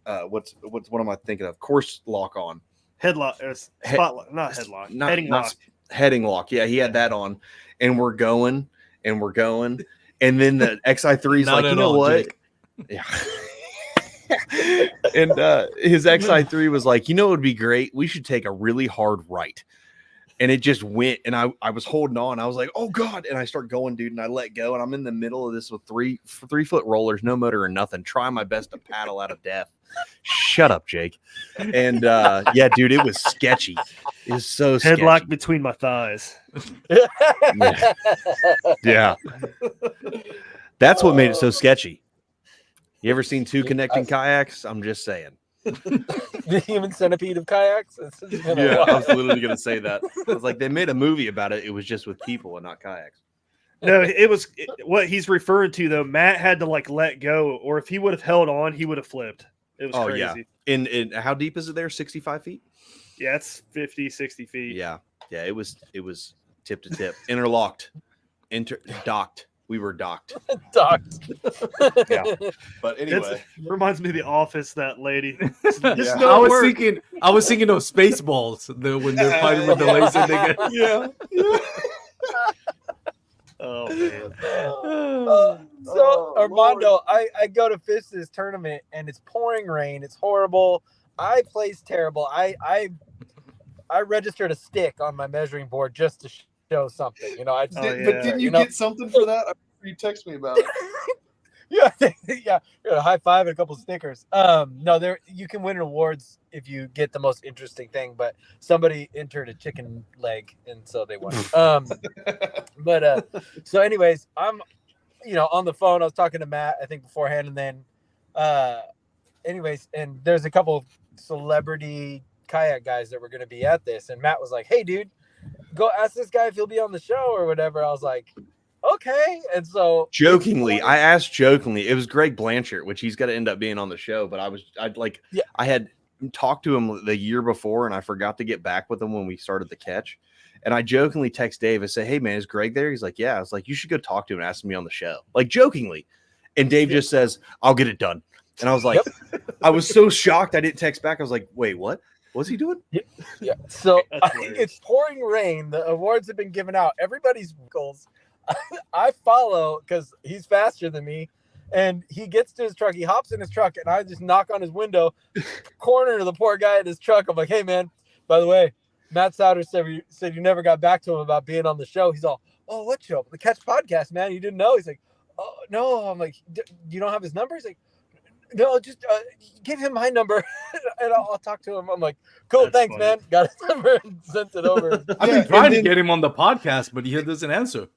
am I thinking of? Course lock on. Headlock, spotlock, not headlock. Heading lock. Heading lock. Yeah, he had that on, and we're going. And then the XI3 is like, you know what? Jake. Yeah. And his XI3 was like, you know, it would be great. We should take a really hard right. And it just went. And I was holding on. I was like, oh God. And I start going, dude. And I let go. And I'm in the middle of this with 3 foot rollers, no motor or nothing. Trying my best to paddle out of death. Shut up, Jake. And yeah, dude, it was sketchy. It was so sketchy. Headlock between my thighs. Yeah. That's what made it so sketchy. You ever seen 2 connecting kayaks? I'm just saying. The human centipede of kayaks? Yeah, I was literally going to say that. I was like, they made a movie about it. It was just with people and not kayaks. No, what he's referring to, though. Matt had to like let go, or if he would have held on, he would have flipped. It was crazy. Yeah. In how deep is it there? 65 feet? Yeah, it's 50, 60 feet. Yeah. Yeah, it was tip to tip. Interlocked. Docked. We were docked. Docked. Yeah. But anyway. It reminds me of The Office, that lady. Yeah. I was thinking of Spaceballs when they're fighting with the laser nigga. Yeah. Oh man. So Armando, I go to fish this tournament and it's pouring rain. It's horrible. I placed terrible. I registered a stick on my measuring board just to show something. You know, I just, Oh, yeah. But didn't you get something for that? I remember you text me about it. yeah, yeah, a high five and a couple stickers. No, there you can win awards if you get the most interesting thing. But somebody entered a chicken leg, and so they won. So anyways, I'm, on the phone. I was talking to Matt, I think beforehand, and then, anyways, and there's a couple celebrity kayak guys that were going to be at this, and Matt was like, "Hey, dude, go ask this guy if he'll be on the show or whatever." I was like, okay. And so I asked jokingly, it was Greg Blanchard, which he's got to end up being on the show, but I had talked to him the year before and I forgot to get back with him when we started the catch. And I jokingly text Dave and say, "Hey man, is Greg there?" He's like, "Yeah." I was like, "You should go talk to him and ask him to be on the show." Like jokingly. And Dave just says, "I'll get it done." And I was like, I was so shocked I didn't text back. I was like, "Wait, what? What's he doing?" Yeah. So it's pouring rain. The awards have been given out. Everybody's goals. I follow because he's faster than me, and he gets to his truck. He hops in his truck, and I just knock on his window, corner the poor guy in his truck. I'm like, "Hey, man, by the way, Matt Souter said you never got back to him about being on the show." He's all, "Oh, what show? The Catch Podcast, man. You didn't know?" He's like, "Oh, no." I'm like, "You don't have his number?" He's like, "No, just give him my number and I'll talk to him." I'm like, "Cool, That's thanks, funny. man." Got his number and sent it over. I've been trying to get him on the podcast, but he doesn't answer.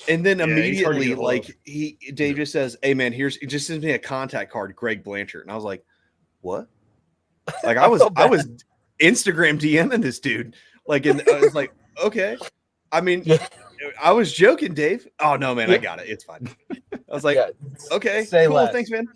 And then Yeah, he's hard to immediately, get hold of. Dave just says, "Hey man, he just sends me a contact card, Greg Blanchard." And I was like, "What?" Like I was Instagram DMing this dude. Like, and I was like, "Okay." I mean, I was joking, Dave. Oh no, man, I got it. It's fine. I was like, "Okay, Say cool, less. thanks, man."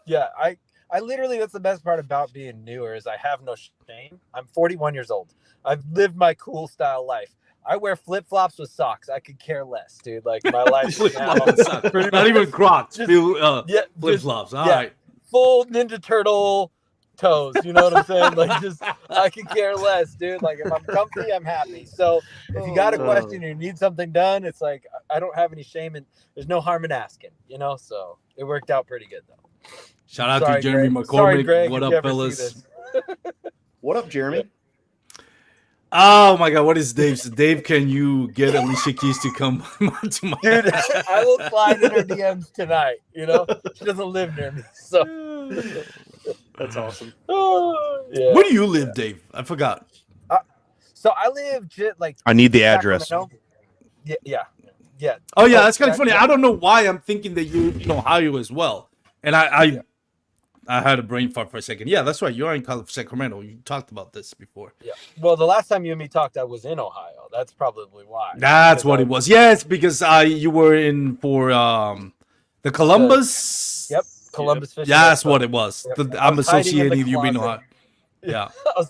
Yeah, I literally, that's the best part about being newer is I have no shame. I'm 41 years old. I've lived my cool style life. I wear flip-flops with socks. I could care less, dude. Like my life now, Not even Crocs. Flip-flops. All right. Full Ninja Turtle toes. You know what I'm saying? Like just I could care less, dude. Like if I'm comfy, I'm happy. So if you got a question or you need something done, it's like I don't have any shame and there's no harm in asking, So it worked out pretty good though. Shout out to Jeremy Greg. McCormick. Sorry, Greg, what if you up, ever see fellas? this. What up, Jeremy? Oh my God, what is Dave's? Dave, can you get Alicia Keys to come to my Dude, I will slide in her DMs tonight. She doesn't live near me, so That's awesome. yeah. Where do you live, Dave? I forgot. So I live I need the address. Sacramento. Yeah. Oh yeah, that's kind of funny. I don't know why I'm thinking that you're in Ohio as well. And I had a brain fart for a second. Yeah, that's right. You're in Sacramento. You talked about this before. Yeah. Well, the last time you and me talked, I was in Ohio. That's probably why. That's what it was. Yes, because you were in for the Columbus. Yep, Columbus Fishing. Yeah, that's what it was. Yep. I'm associating you being Ohio. Yeah. I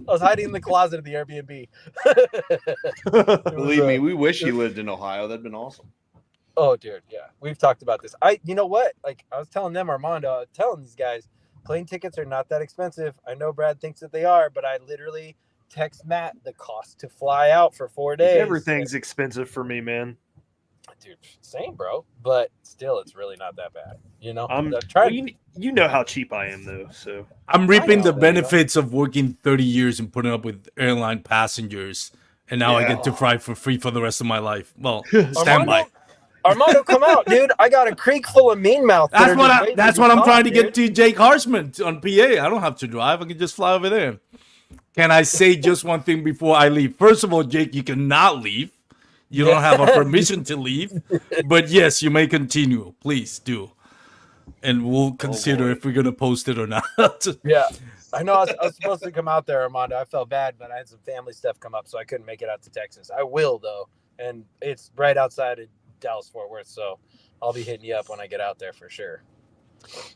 was hiding in the closet of the Airbnb. Believe me, we wish you lived in Ohio. That'd been awesome. Oh, dude, yeah. We've talked about this. You know what? Like, I was telling them, Armando, I was telling these guys, plane tickets are not that expensive. I know Brad thinks that they are, but I literally text Matt the cost to fly out for 4 days. Everything's expensive for me, man. Dude, same, bro. But still, it's really not that bad. I'm trying. You know how cheap I am, though. So I'm reaping the benefits of working 30 years and putting up with airline passengers, and now I get to fly for free for the rest of my life. Well, stand by. Armando, come out, dude. I got a creek full of mean mouth. That's what I'm trying to get to Jake Harshman on PA. I don't have to drive. I can just fly over there. Can I say just one thing before I leave? First of all, Jake, you cannot leave. You don't have a permission to leave. But yes, you may continue. Please do. And we'll consider if we're going to post it or not. Yeah. I know I was supposed to come out there, Armando. I felt bad, but I had some family stuff come up, so I couldn't make it out to Texas. I will, though. And it's right outside of Dallas-Fort Worth, so I'll be hitting you up when I get out there for sure.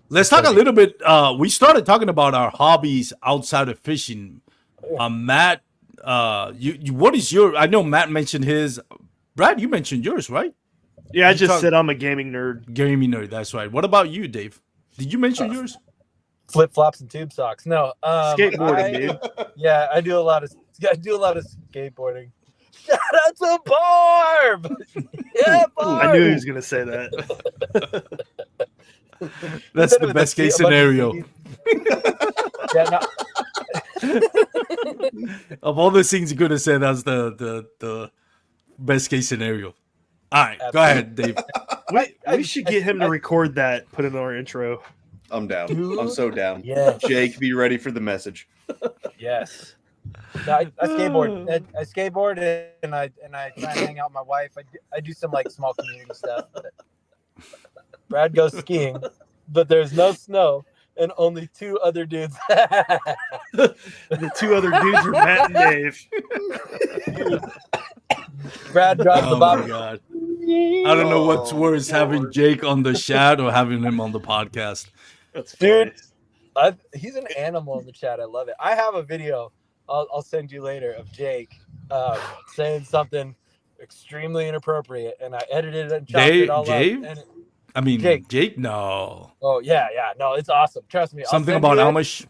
Let's talk a little bit. We started talking about our hobbies outside of fishing. Matt, what is your? I know Matt mentioned his. Brad, you mentioned yours, right? Yeah, I You just talk- said I'm a gaming nerd. Gaming nerd. That's right. What about you, Dave? Did you mention yours? Flip flops and tube socks. No, Skateboarding, dude. Yeah, I do a lot of skateboarding. Shout out to Barb. Yeah, Barb. I knew he was gonna say that. That's Said it the with best a case bunch of scenario. CDs. Yeah, no, Of all the things you could have said, that's the best case scenario. All right, go ahead, Dave. We should get him to record that. Put it in our intro. I'm down. Dude. I'm so down. Yes. Jake, be ready for the message. Yes. No, I skateboard. I skateboard and I try and hang out with my wife. I do some like small community stuff. But Brad goes skiing, but there's no snow and only two other dudes. The two other dudes are Matt and Dave. Brad drives the Oh bobby. my god! I don't know what's worse, having Jake on the chat or having him on the podcast. That's Dude, funny. He's an animal in the chat. I love it. I have a video I'll send you later of Jake saying something extremely inappropriate, and I edited it and chopped it all Dave? up. And I mean, Jake. Jake, no. oh yeah, no, it's awesome. Trust me. I'll Something send about you it. Amish.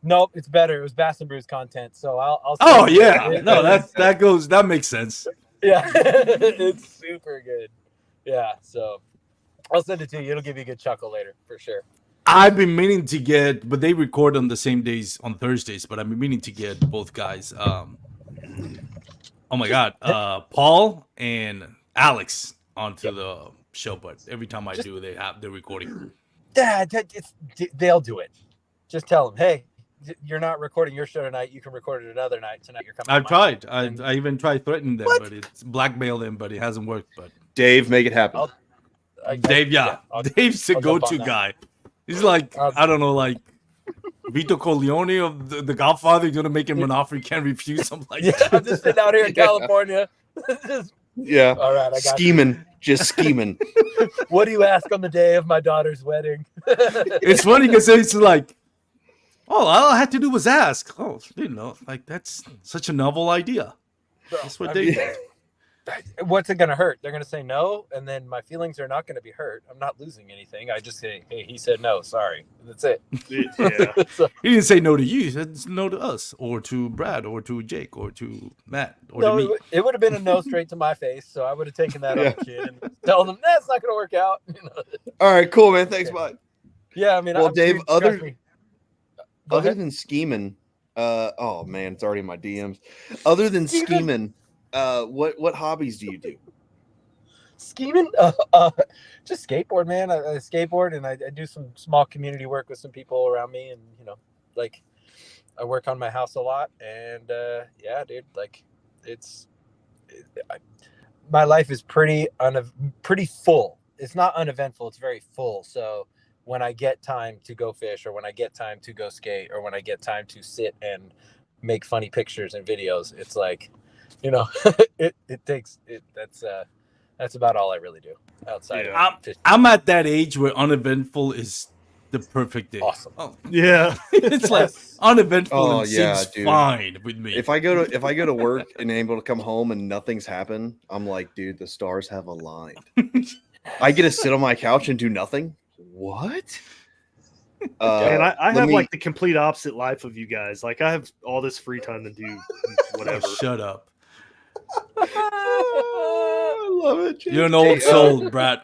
Nope, it's better. It was Bass and Brews content, so I'll Oh send you yeah, it. no, that makes sense. Yeah, it's super good. Yeah, so I'll send it to you. It'll give you a good chuckle later for sure. I've been meaning to get, but they record on the same days on Thursdays. But I've been meaning to get both guys. Oh my god, Paul and Alex onto the show. But every time I do, they have the recording. They'll do it. Just tell them, hey, you're not recording your show tonight. You can record it another night. Tonight you're coming. I've tried. I even tried threatening them, but it's blackmailed them, but it hasn't worked. But Dave, make it happen. Dave, Dave's the I'll jump on go-to that. guy. He's like, I don't know, like Vito Corleone of the Godfather. You're gonna make him an offer he can't refuse. I'm like, Yeah, I'm just sitting out here in California. Just, Yeah. all right, I got Scheming. Just scheming. you. What do you ask on the day of my daughter's wedding? it's funny because it's like, oh, all I had to do was ask. Oh, like that's such a novel idea. That's what they did. What's it gonna hurt? They're gonna say no, and then my feelings are not gonna be hurt. I'm not losing anything. I just say, hey, he said no. Sorry. That's it. Yeah. So, He didn't say no to you. He said no to us, or to Brad, or to Jake, or to Matt, or to no, me. it would have been a no straight to my face. So I would have taken that on the chin and told them that's not gonna work out. All right, cool, man. Thanks, bud. Yeah, I mean, Well, Dave, trust me. Go Other ahead. than scheming, oh man, it's already in my DMs. Other than scheming, what hobbies do you do? Scheming, just skateboard, man. I skateboard and I do some small community work with some people around me, and like I work on my house a lot, and yeah, dude, like my life is pretty full. It's not uneventful. It's very full. So when I get time to go fish, or when I get time to go skate, or when I get time to sit and make funny pictures and videos, it's like, that's about all I really do outside of fishing. I'm at that age where uneventful is the perfect day. Awesome. Oh, Yeah. it's like uneventful Oh, and yeah, seems dude. fine with me. If I go to work and able to come home and nothing's happened, I'm like, dude, the stars have aligned. I get to sit on my couch and do nothing. What? And I let have me- like the complete opposite life of you guys. Like I have all this free time to do whatever. Shut up. I love it. Jake. You're an old soul, Brad.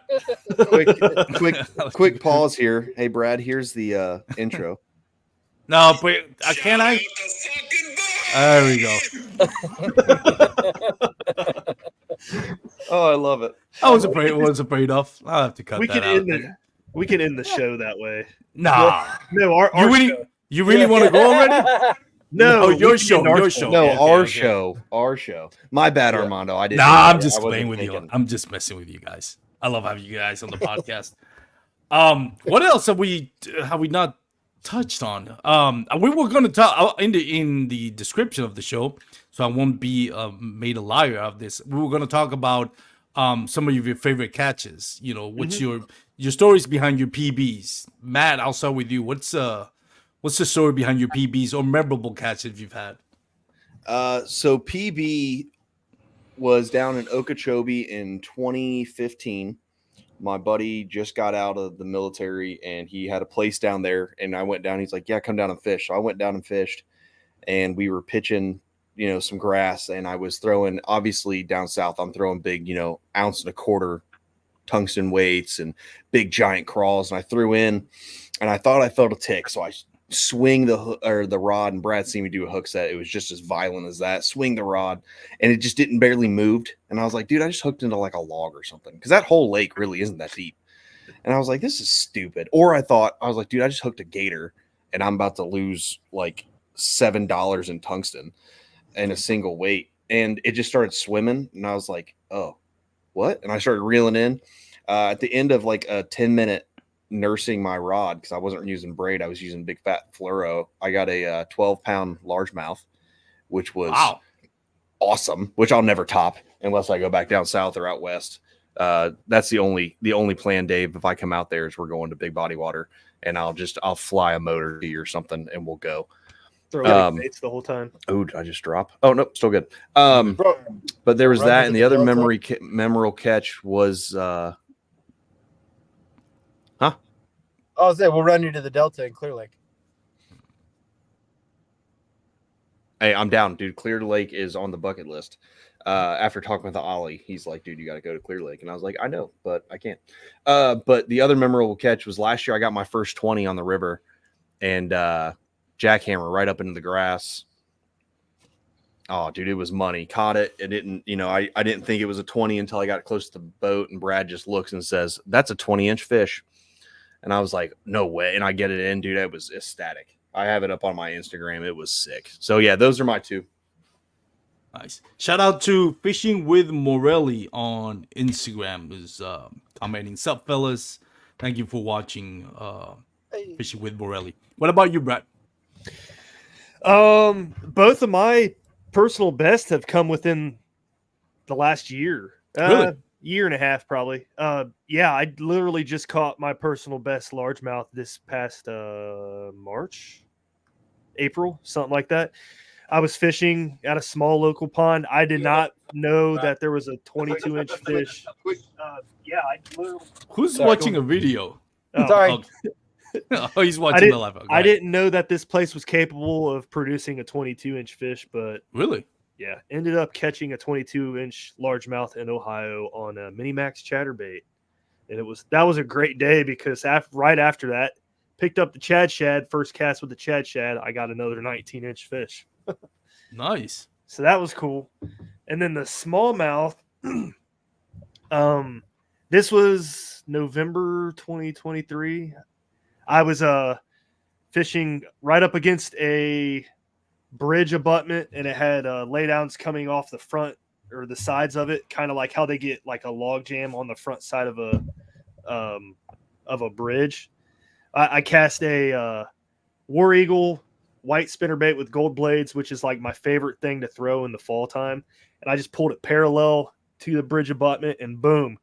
Quick pause here. Hey, Brad, here's the intro. No, but can I? There we go. Oh, I love it. I was afraid of. I'll have to cut We that can out. we can end the show that way. Nah. No, our show. You really want to go already? No, Oh, your we can show, end our your show. No, Okay, our okay. show. My bad, Armando. I didn't. Nah, know I'm that. just I wasn't playing with you. thinking. I'm just messing with you guys. I love having you guys on the podcast. What else have we not touched on? We were going to talk in the description of the show, so I won't be made a liar of this. We were going to talk about some of your favorite catches. What's your stories behind your PBs? Matt, I'll start with you. What's the story behind your PBs or memorable catches you've had? So PB was down in Okeechobee in 2015. My buddy just got out of the military and he had a place down there. And I went down. He's like, yeah, come down and fish. So I went down and fished and we were pitching, some grass. And I was throwing, obviously down south, I'm throwing big, 1.25 ounce tungsten weights and big giant crawls. And I threw in and I thought I felt a tick. So I swing the rod, and Brad seen me do a hook set. It was just as violent as that. Swing the rod, and it just didn't barely moved. And I was like, dude, I just hooked into like a log or something, because that whole lake really isn't that deep. And I was like, this is stupid. Or I was like, dude, I just hooked a gator, and I'm about to lose like $7 in tungsten in a single weight. And it just started swimming, and I was like, oh, what? And I started reeling in. At the end of like a 10-minute nursing my rod, because I wasn't using braid, I was using big fat fluoro. I got a 12-pound largemouth, which was awesome, which I'll never top unless I go back down south or out west. That's the only plan, Dave. If I come out there, is we're going to big body water, and I'll fly a motor or something, and we'll go. Throw baits the whole time. Oh, did I just drop? Oh nope, still good. But there was that, and the other memorable catch was I'll say we'll run you to the Delta in Clear Lake. Hey, I'm down, dude. Clear Lake is on the bucket list. After talking with Ollie, he's like, dude, you got to go to Clear Lake. And I was like, I know, but I can't. But the other memorable catch was last year. I got my first 20 on the river, and jackhammer right up into the grass. Oh, dude, it was money. Caught it. It didn't, I didn't think it was a 20 until I got close to the boat, and Brad just looks and says, that's a 20-inch fish. And I was like, no way. And I get it in, dude. It was ecstatic. I have it up on my Instagram. It was sick. So, yeah, those are my two. Nice. Shout out to Fishing with Morelli on Instagram. Is commenting. Sup, fellas. Thank you for watching Fishing with Morelli. What about you, Brad? Both of my personal best have come within the last year. Really? Year and a half, probably. Yeah, I literally just caught my personal best largemouth this past April, something like that. I was fishing at a small local pond. I did not know that there was a 22-inch fish. Yeah, I literally. Who's watching a video? Oh, Sorry. Oh, he's watching the live. I didn't know that this place was capable of producing a 22-inch fish, but really, yeah, ended up catching a 22-inch largemouth in Ohio on a Minimax chatterbait, and that was a great day because right after that, picked up the Chad Shad. First cast with the Chad Shad, I got another 19-inch fish. Nice. So that was cool. And then the smallmouth, this was November 2023. I was fishing right up against a bridge abutment, and it had laydowns coming off the front or the sides of it, kind of like how they get like a log jam on the front side of a bridge. I cast a War Eagle white spinnerbait with gold blades, which is like my favorite thing to throw in the fall time. And I just pulled it parallel to the bridge abutment, and boom,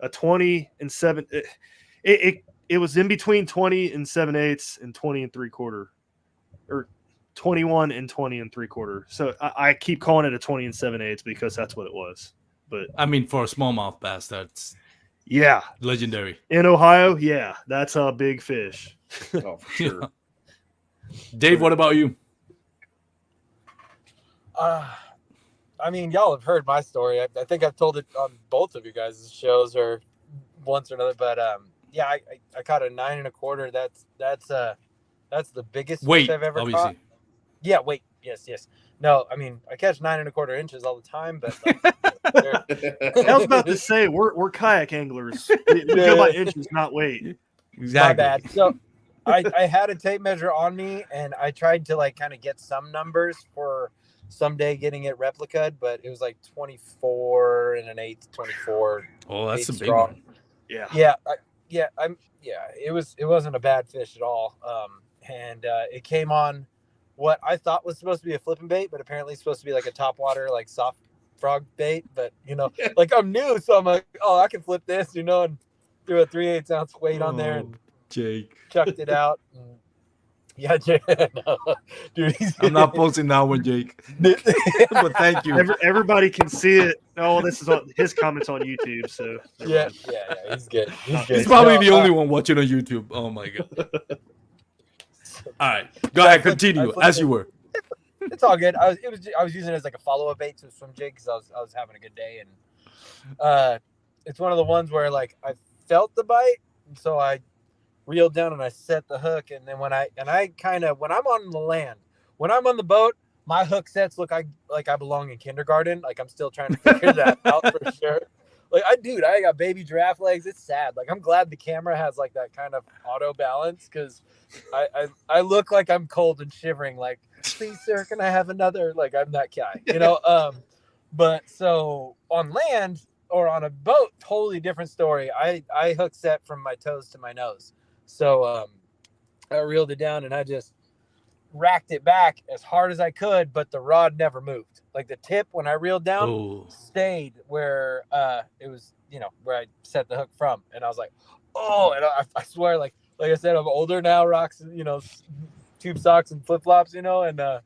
a 20 and 7. It was in between 20 and 7/8 and 20 and 3/4, or 21 and 20 and 3/4. So I keep calling it a 20 and 7/8 because that's what it was. But I mean, for a smallmouth bass, that's legendary. In Ohio, yeah, that's a big fish. Oh, for sure. Yeah. Dave, what about you? I mean, y'all have heard my story. I think I've told it on both of you guys' shows or once or another. But yeah, I caught a 9 1/4. That's the biggest fish I've ever caught. Yeah, weight. Yes. No, I mean, I catch 9 1/4 inches all the time, but like, I was about to say we're kayak anglers. We go by inches, not weight. Exactly. My bad. So I had a tape measure on me, and I tried to like kind of get some numbers for someday getting it replicated, but it was like 24 and an 1/8, 24. Oh, that's a big strong. one. Yeah. It wasn't a bad fish at all. And it came on what I thought was supposed to be a flipping bait, but apparently it's supposed to be like a topwater, like soft frog bait. But like I'm new, so I'm like, oh, I can flip this, and threw a 3/8 ounce weight on there and Jake chucked it out. And Yeah, no. Dude, I'm not posting that one, Jake. But thank you. Everybody can see it. Oh, this is his comments on YouTube. So yeah, he's good. He's good. He's probably the only one watching on YouTube. Oh my god. All right, go ahead, continue as you were. It's all good. I was using it as like a follow-up bait to a swim jig because I was having a good day, and it's one of the ones where like I felt the bite, and so I reeled down and I set the hook, and then when I'm on the land, when I'm on the boat, my hook sets look like I belong in kindergarten. Like I'm still trying to figure that out for sure. Like I got baby giraffe legs. It's sad. Like I'm glad the camera has like that kind of auto balance because I look like I'm cold and shivering. Like, please, sir, can I have another? Like I'm that guy, you know. But so on land or on a boat, totally different story. I hook set from my toes to my nose. So I reeled it down and I just racked it back as hard as I could, but the rod never moved. Like the tip when I reeled down stayed where it was, you know, where I set the hook from. And I was like, oh, and I swear, like I said, I'm older now, rocks, you know, tube socks and flip flops, you know, and I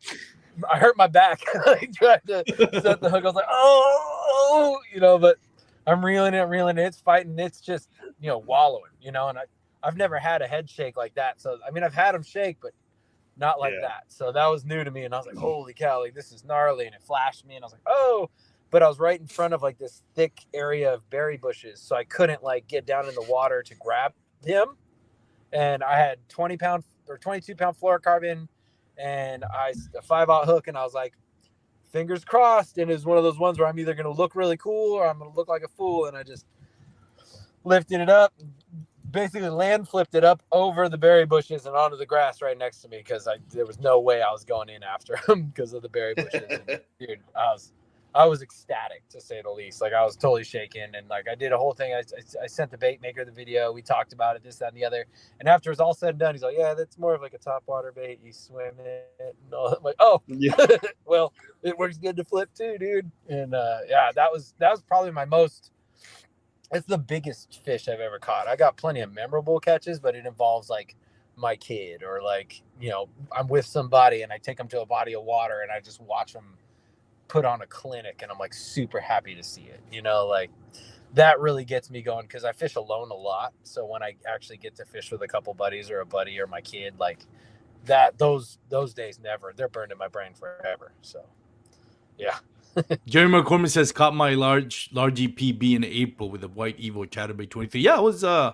hurt my back like trying to set the hook. I was like, oh, you know, but I'm reeling it, it's fighting, it's just, you know, wallowing, you know, and I've never had a head shake like that. So I mean, I've had them shake, but not like that. So that was new to me, and I was like, holy cow, like this is gnarly, and it flashed me, and I was like, oh, but I was right in front of like this thick area of berry bushes, so I couldn't like get down in the water to grab him. And I had 20-pound or 22-pound fluorocarbon and a 5/0 hook, and I was like, fingers crossed. And it was one of those ones where I'm either going to look really cool or I'm going to look like a fool. And I just lifted it up, basically land flipped it up over the berry bushes and onto the grass right next to me because there was no way I was going in after him because of the berry bushes. And, dude, I was ecstatic, to say the least. Like I was totally shaken, and like I did a whole thing. I sent the bait maker the video. We talked about it, this, that, and the other. And after it's all said and done, he's like, "Yeah, that's more of like a top water bait. You swim it." And I'm like, "Oh, yeah. Well, it works good to flip too, dude." And yeah, that was probably my most. It's the biggest fish I've ever caught. I got plenty of memorable catches, but it involves like my kid or like, you know, I'm with somebody and I take them to a body of water and I just watch them put on a clinic and I'm like super happy to see it, you know, like that really gets me going because I fish alone a lot. So when I actually get to fish with a couple buddies or a buddy or my kid, like that, those days they're burned in my brain forever. So yeah. Jeremy McCormick says, caught my large EPB in April with a white Evo Chatterbait 23. Yeah, I was I'm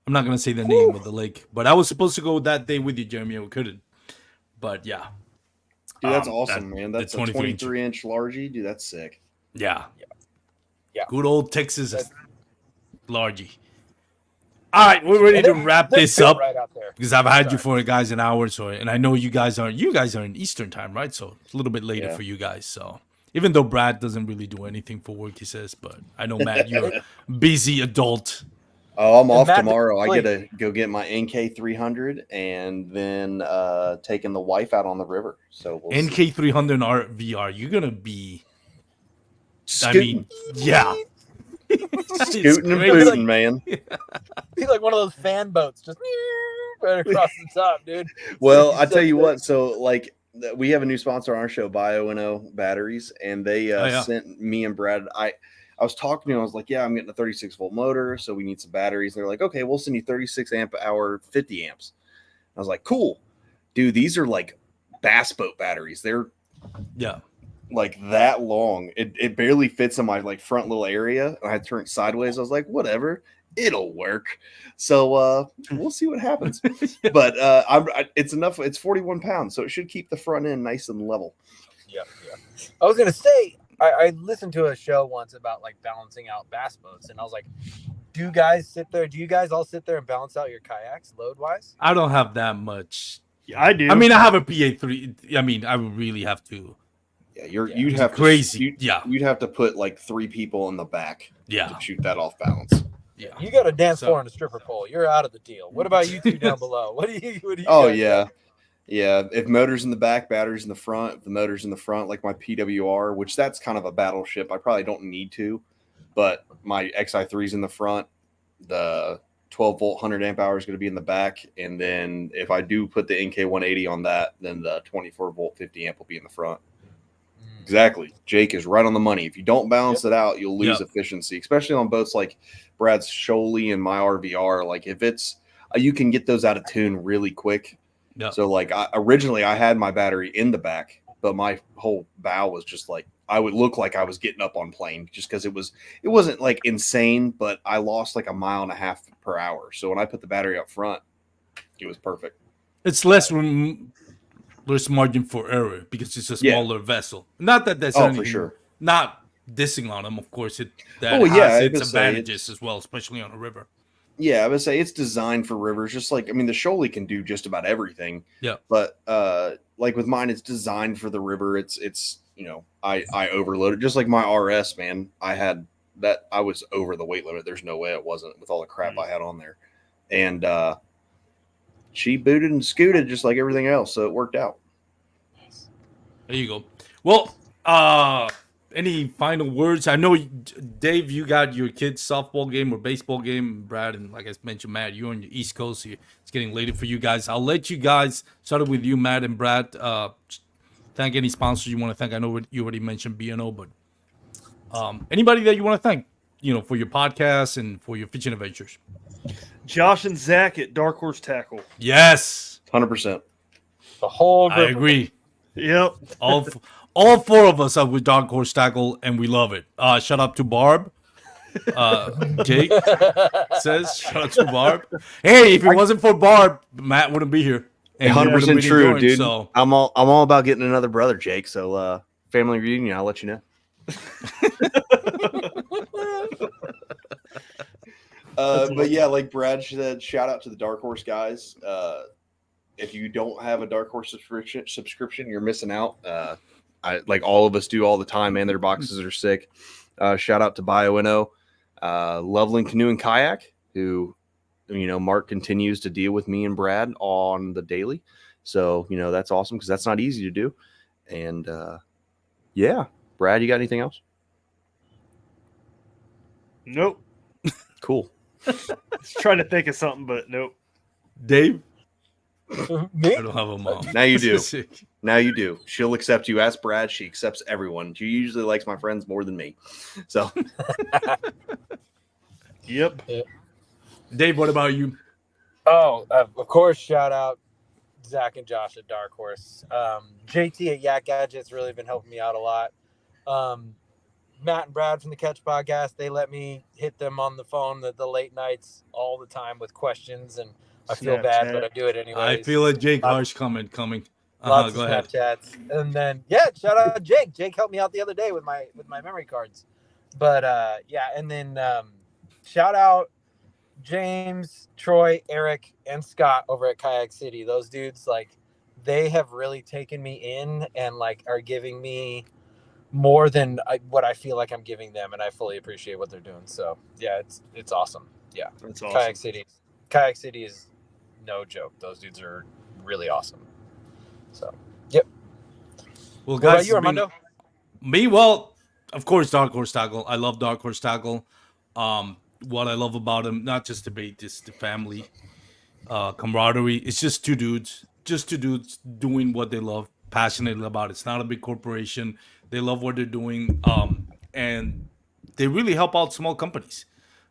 not gonna say the name of the lake, but I was supposed to go that day with you, Jeremy. I couldn't. But yeah. Dude, that's awesome, man. That's a 23-inch largie. Dude, that's sick. Yeah. Yeah. Good old Texas largie. All right, we're ready to wrap this up right out there. Because I've had you for guys an hour, so and I know you guys are in Eastern time, right? So it's a little bit later for you guys. So even though Brad doesn't really do anything for work, he says, but I know Matt, you're a busy adult. Oh, I'm off tomorrow. I get to go get my NK 300 and then taking the wife out on the river. So we'll NK 300 VR, you're gonna be. Scooting. I mean, yeah. Scooting and booting, man. Be like one of those fan boats, just right across the top, dude. Well, I tell you what. So, like, we have a new sponsor on our show, BioNO Batteries, and they sent me and Brad. I was talking to him. I was like, "Yeah, I'm getting a 36-volt motor, so we need some batteries." And they're like, "Okay, we'll send you 36 amp hour, 50 amps." I was like, "Cool, dude. These are like bass boat batteries. They're like that long. It barely fits in my like front little area. I had turned sideways. I was like, whatever, it'll work. So we'll see what happens. But it's enough. It's 41 pounds, so it should keep the front end nice and level. Yeah. I was gonna say, I listened to a show once about like balancing out bass boats, and I was like, do you guys all sit there and balance out your kayaks load wise? I don't have that much. Yeah, I do. I mean, I have a PA3. I mean, I would really have to. Yeah, you'd have crazy. You'd have to put like 3 people in the back. Yeah, to shoot that off balance. Yeah, you got a dance floor and a stripper pole. You're out of the deal. What about you two down below? What do you? Oh yeah. Got? Yeah. If motor's in the back, batteries in the front. If the motor's in the front, like my PWR, which that's kind of a battleship. I probably don't need to, but my XI3's in the front. The 12 volt 100 amp hour is going to be in the back, and then if I do put the NK180 on that, then the 24 volt 50 amp will be in the front. Exactly. Jake is right on the money. If you don't balance it out, you'll lose efficiency, especially on boats like Brad's Sholey and my RVR. Like if it's, you can get those out of tune really quick. Yeah. So like originally I had my battery in the back, but my whole bow was just like, I would look like I was getting up on plane just because it wasn't like insane, but I lost like 1.5 miles per hour. So when I put the battery up front, it was perfect. It's less margin for error because it's a smaller vessel. Not that that's anything, for sure. Not dissing on them, of course. It has its advantages as well, especially on a river. Yeah, I would say it's designed for rivers. Just like, I mean, the Sholey can do just about everything. Yeah. But like with mine, it's designed for the river. It's I overloaded, just like my RS, man. I was over the weight limit. There's no way it wasn't with all the crap I had on there. And she booted and scooted just like everything else, so it worked out. There you go. Well, any final words? I know, Dave, you got your kids' softball game or baseball game. Brad, and like I mentioned, Matt, you're on the East Coast here. It's getting later for you guys. I'll let you guys, started with you, Matt and Brad, thank any sponsors you want to thank. I know you already mentioned B&O, but anybody that you want to thank, for your podcast and for your fishing adventures. Josh and Zach at Dark Horse Tackle. Yes. 100%. The whole group. I agree. Yep. All four of us are with Dark Horse Tackle, and we love it. Shout out to Barb. Jake says, shout out to Barb. Hey, if it wasn't for Barb, Matt wouldn't be here. 100% true, joined, dude. So. I'm all about getting another brother, Jake. So family reunion, I'll let you know. But yeah, like Brad said, shout out to the Dark Horse guys. If you don't have a Dark Horse subscription, you're missing out. Like all of us do all the time, man. Their boxes are sick. Shout out to BioNO, Loveland Canoe and Kayak, who, Mark continues to deal with me and Brad on the daily. So, that's awesome because that's not easy to do. And yeah, Brad, you got anything else? Nope. Cool. Just trying to think of something, but nope. Dave? Me? I don't have a mom. Now you do. Now you do. She'll accept you. Ask Brad. She accepts everyone. She usually likes my friends more than me. So. Yep. Dave, what about you? Oh, of course, shout out Zach and Josh at Dark Horse. JT at Yak Gadget's really been helping me out a lot. Matt and Brad from the Catch Podcast, they let me hit them on the phone the late nights all the time with questions, and I feel bad, but I do it anyway. I feel a Jake Harsh comment coming. Lots go of ahead. Snapchats. And then, shout out Jake. Jake helped me out the other day with my memory cards. But, and then shout out James, Troy, Eric, and Scott over at Kayak City. Those dudes, they have really taken me in and, are giving me more than what I feel like I'm giving them, and I fully appreciate what they're doing. So, yeah, it's awesome. Yeah. That's awesome. Kayak City is no joke. Those dudes are really awesome. So, yep. Well, What guys, about you, Armando? Me, well, of course, Dark Horse Tackle. I love Dark Horse Tackle. What I love about them, not just the bait, just the family camaraderie. It's just two dudes doing what they love, passionate about. It's not a big corporation. They love what they're doing, and they really help out small companies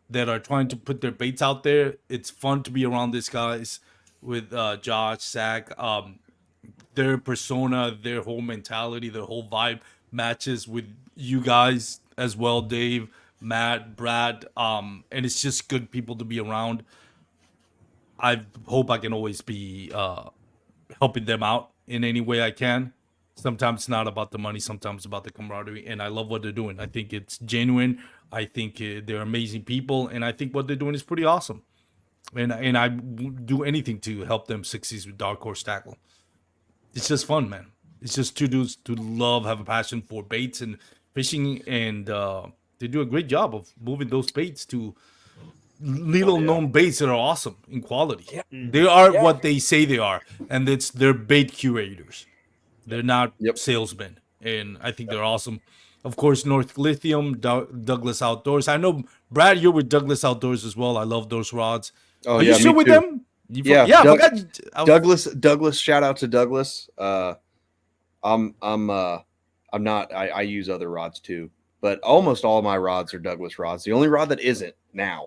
that are trying to put their baits out there. It's fun to be around these guys with Josh, Zach. Their persona, their whole mentality, their whole vibe matches with you guys as well, Dave, Matt, Brad. And it's just good people to be around. I hope I can always be helping them out in any way I can. Sometimes it's not about the money, sometimes about the camaraderie, and I love what they're doing. I think it's genuine. I think they're amazing people, and I think what they're doing is pretty awesome. And I would do anything to help them succeed with Dark Horse Tackle. It's just fun, man. It's just two dudes to have a passion for baits and fishing, and they do a great job of moving those baits to little known baits that are awesome in quality. Yeah. They are what they say they are, and they're bait curators. They're not salesmen, and I think they're awesome. Of course, North Lithium, Douglas Outdoors. I know, Brad, you're with Douglas Outdoors as well. I love those rods. Oh Are yeah, you still me with too. them? Yeah, I forgot. Douglas. Shout out to Douglas. I'm not. I use other rods too, but almost all my rods are Douglas rods. The only rod that isn't now,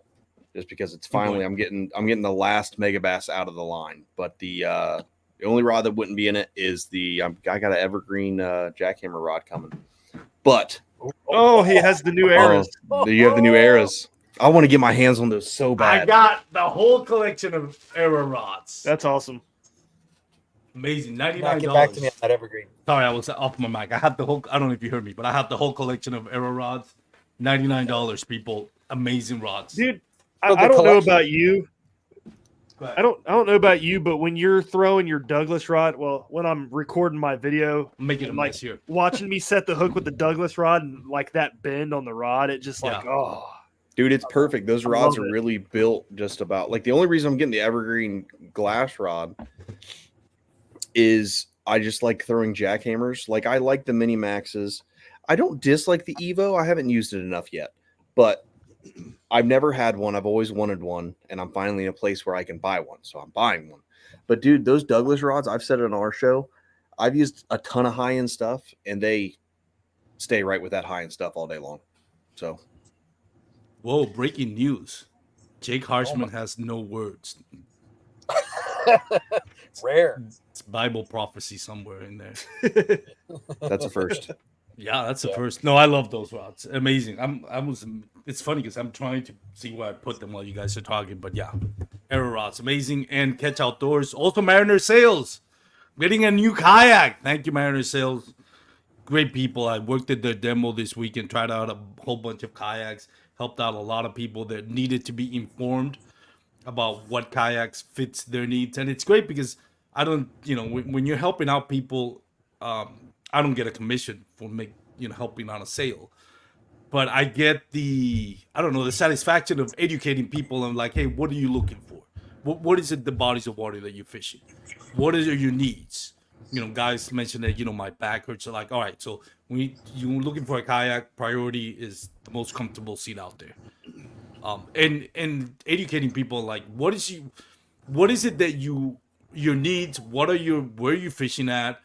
just because it's finally I'm getting the last Megabass out of the line. But the only rod that wouldn't be in it is I got an evergreen jackhammer rod coming. But Oh, he has the new Eras. you have the new Eras. I want to get my hands on those so bad. I got the whole collection of Era rods. That's awesome. Amazing. Now $99. get back to me on that evergreen. Sorry, I was off my mic. I have the whole. I don't know if you heard me, but I have the whole collection of Era rods. $99, people. Amazing rods. Dude, So the I don't know collection- about you. Go ahead. I don't know about you, but when you're throwing your Douglas rod, well, when I'm recording my video, I'm making a like mess here. watching me set the hook with the Douglas rod and like that bend on the rod, it just like, Yeah. oh, Dude, it's perfect. Those I rods love are it. really built just about like the only reason I'm getting the evergreen glass rod is I just like throwing jackhammers. Like I like the mini maxes. I don't dislike the Evo. I haven't used it enough yet, but I've never had one. I've always wanted one, and I'm finally in a place where I can buy one. So I'm buying one. But dude, those Douglas rods, I've said it on our show, I've used a ton of high end stuff, and they stay right with that high end stuff all day long. So Whoa! Breaking news. Jake Harshman has no words. Rare. It's Bible prophecy somewhere in there. that's a first. Yeah, that's the Yeah. first. No, I love those rods. Amazing. It's funny because I'm trying to see where I put them while you guys are talking. But yeah, Era rods, amazing. And Catch Outdoors, also Mariner Sales, getting a new kayak. Thank you, Mariner Sales. Great people. I worked at their demo this week and tried out a whole bunch of kayaks. Helped out a lot of people that needed to be informed about what kayaks fits their needs. And it's great because I don't, when you're helping out people, I don't get a commission for helping on a sale, but I get the satisfaction of educating people. And like, hey, what are you looking for? What is it, the bodies of water that you're fishing? What are your needs? Guys mentioned that, my back hurts. So like, all right, so when you're looking for a kayak, priority is the most comfortable seat out there. And educating people like, what is it that your needs? Where are you fishing at?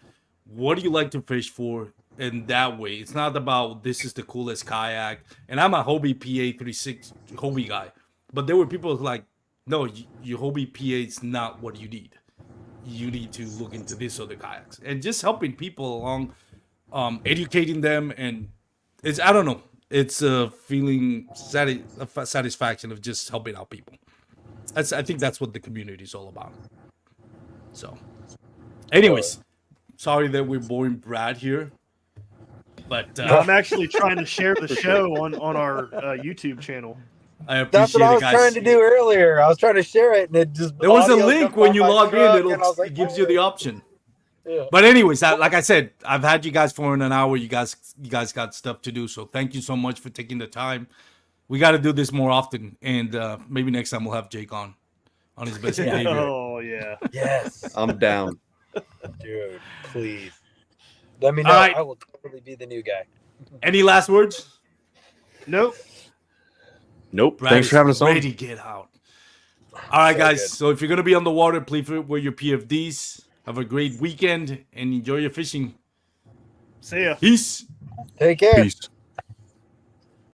What do you like to fish for? And that way, it's not about this is the coolest kayak. And I'm a Hobie PA 36 Hobie guy, but there were people like, no, your Hobie PA is not what you need. You need to look into this other kayaks, and just helping people along, educating them, and I don't know, it's a feeling satisfaction of just helping out people. I think that's what the community is all about. So, anyways, sorry that we're boring Brad here, but I'm actually trying to share the show on our YouTube channel. I appreciate That's what I was it, guys. trying to do earlier. I was trying to share it, and it just There was a audio link jumped when on you my log truck, in. and I was like, It gives you the option. Yeah. But anyways, like I said, I've had you guys for an hour. You guys got stuff to do. So thank you so much for taking the time. We got to do this more often, and maybe next time we'll have Jake on his best behavior. Oh yeah. Yes, I'm down. dude. Please let me know. All right. I will totally be the new guy. Any last words? Nope. Nope. Brad Thanks is for having us on. ready to get out. All right, So guys. good. So if you're gonna be on the water, please wear your PFDs. Have a great weekend and enjoy your fishing. See ya. Peace. Take care. Peace.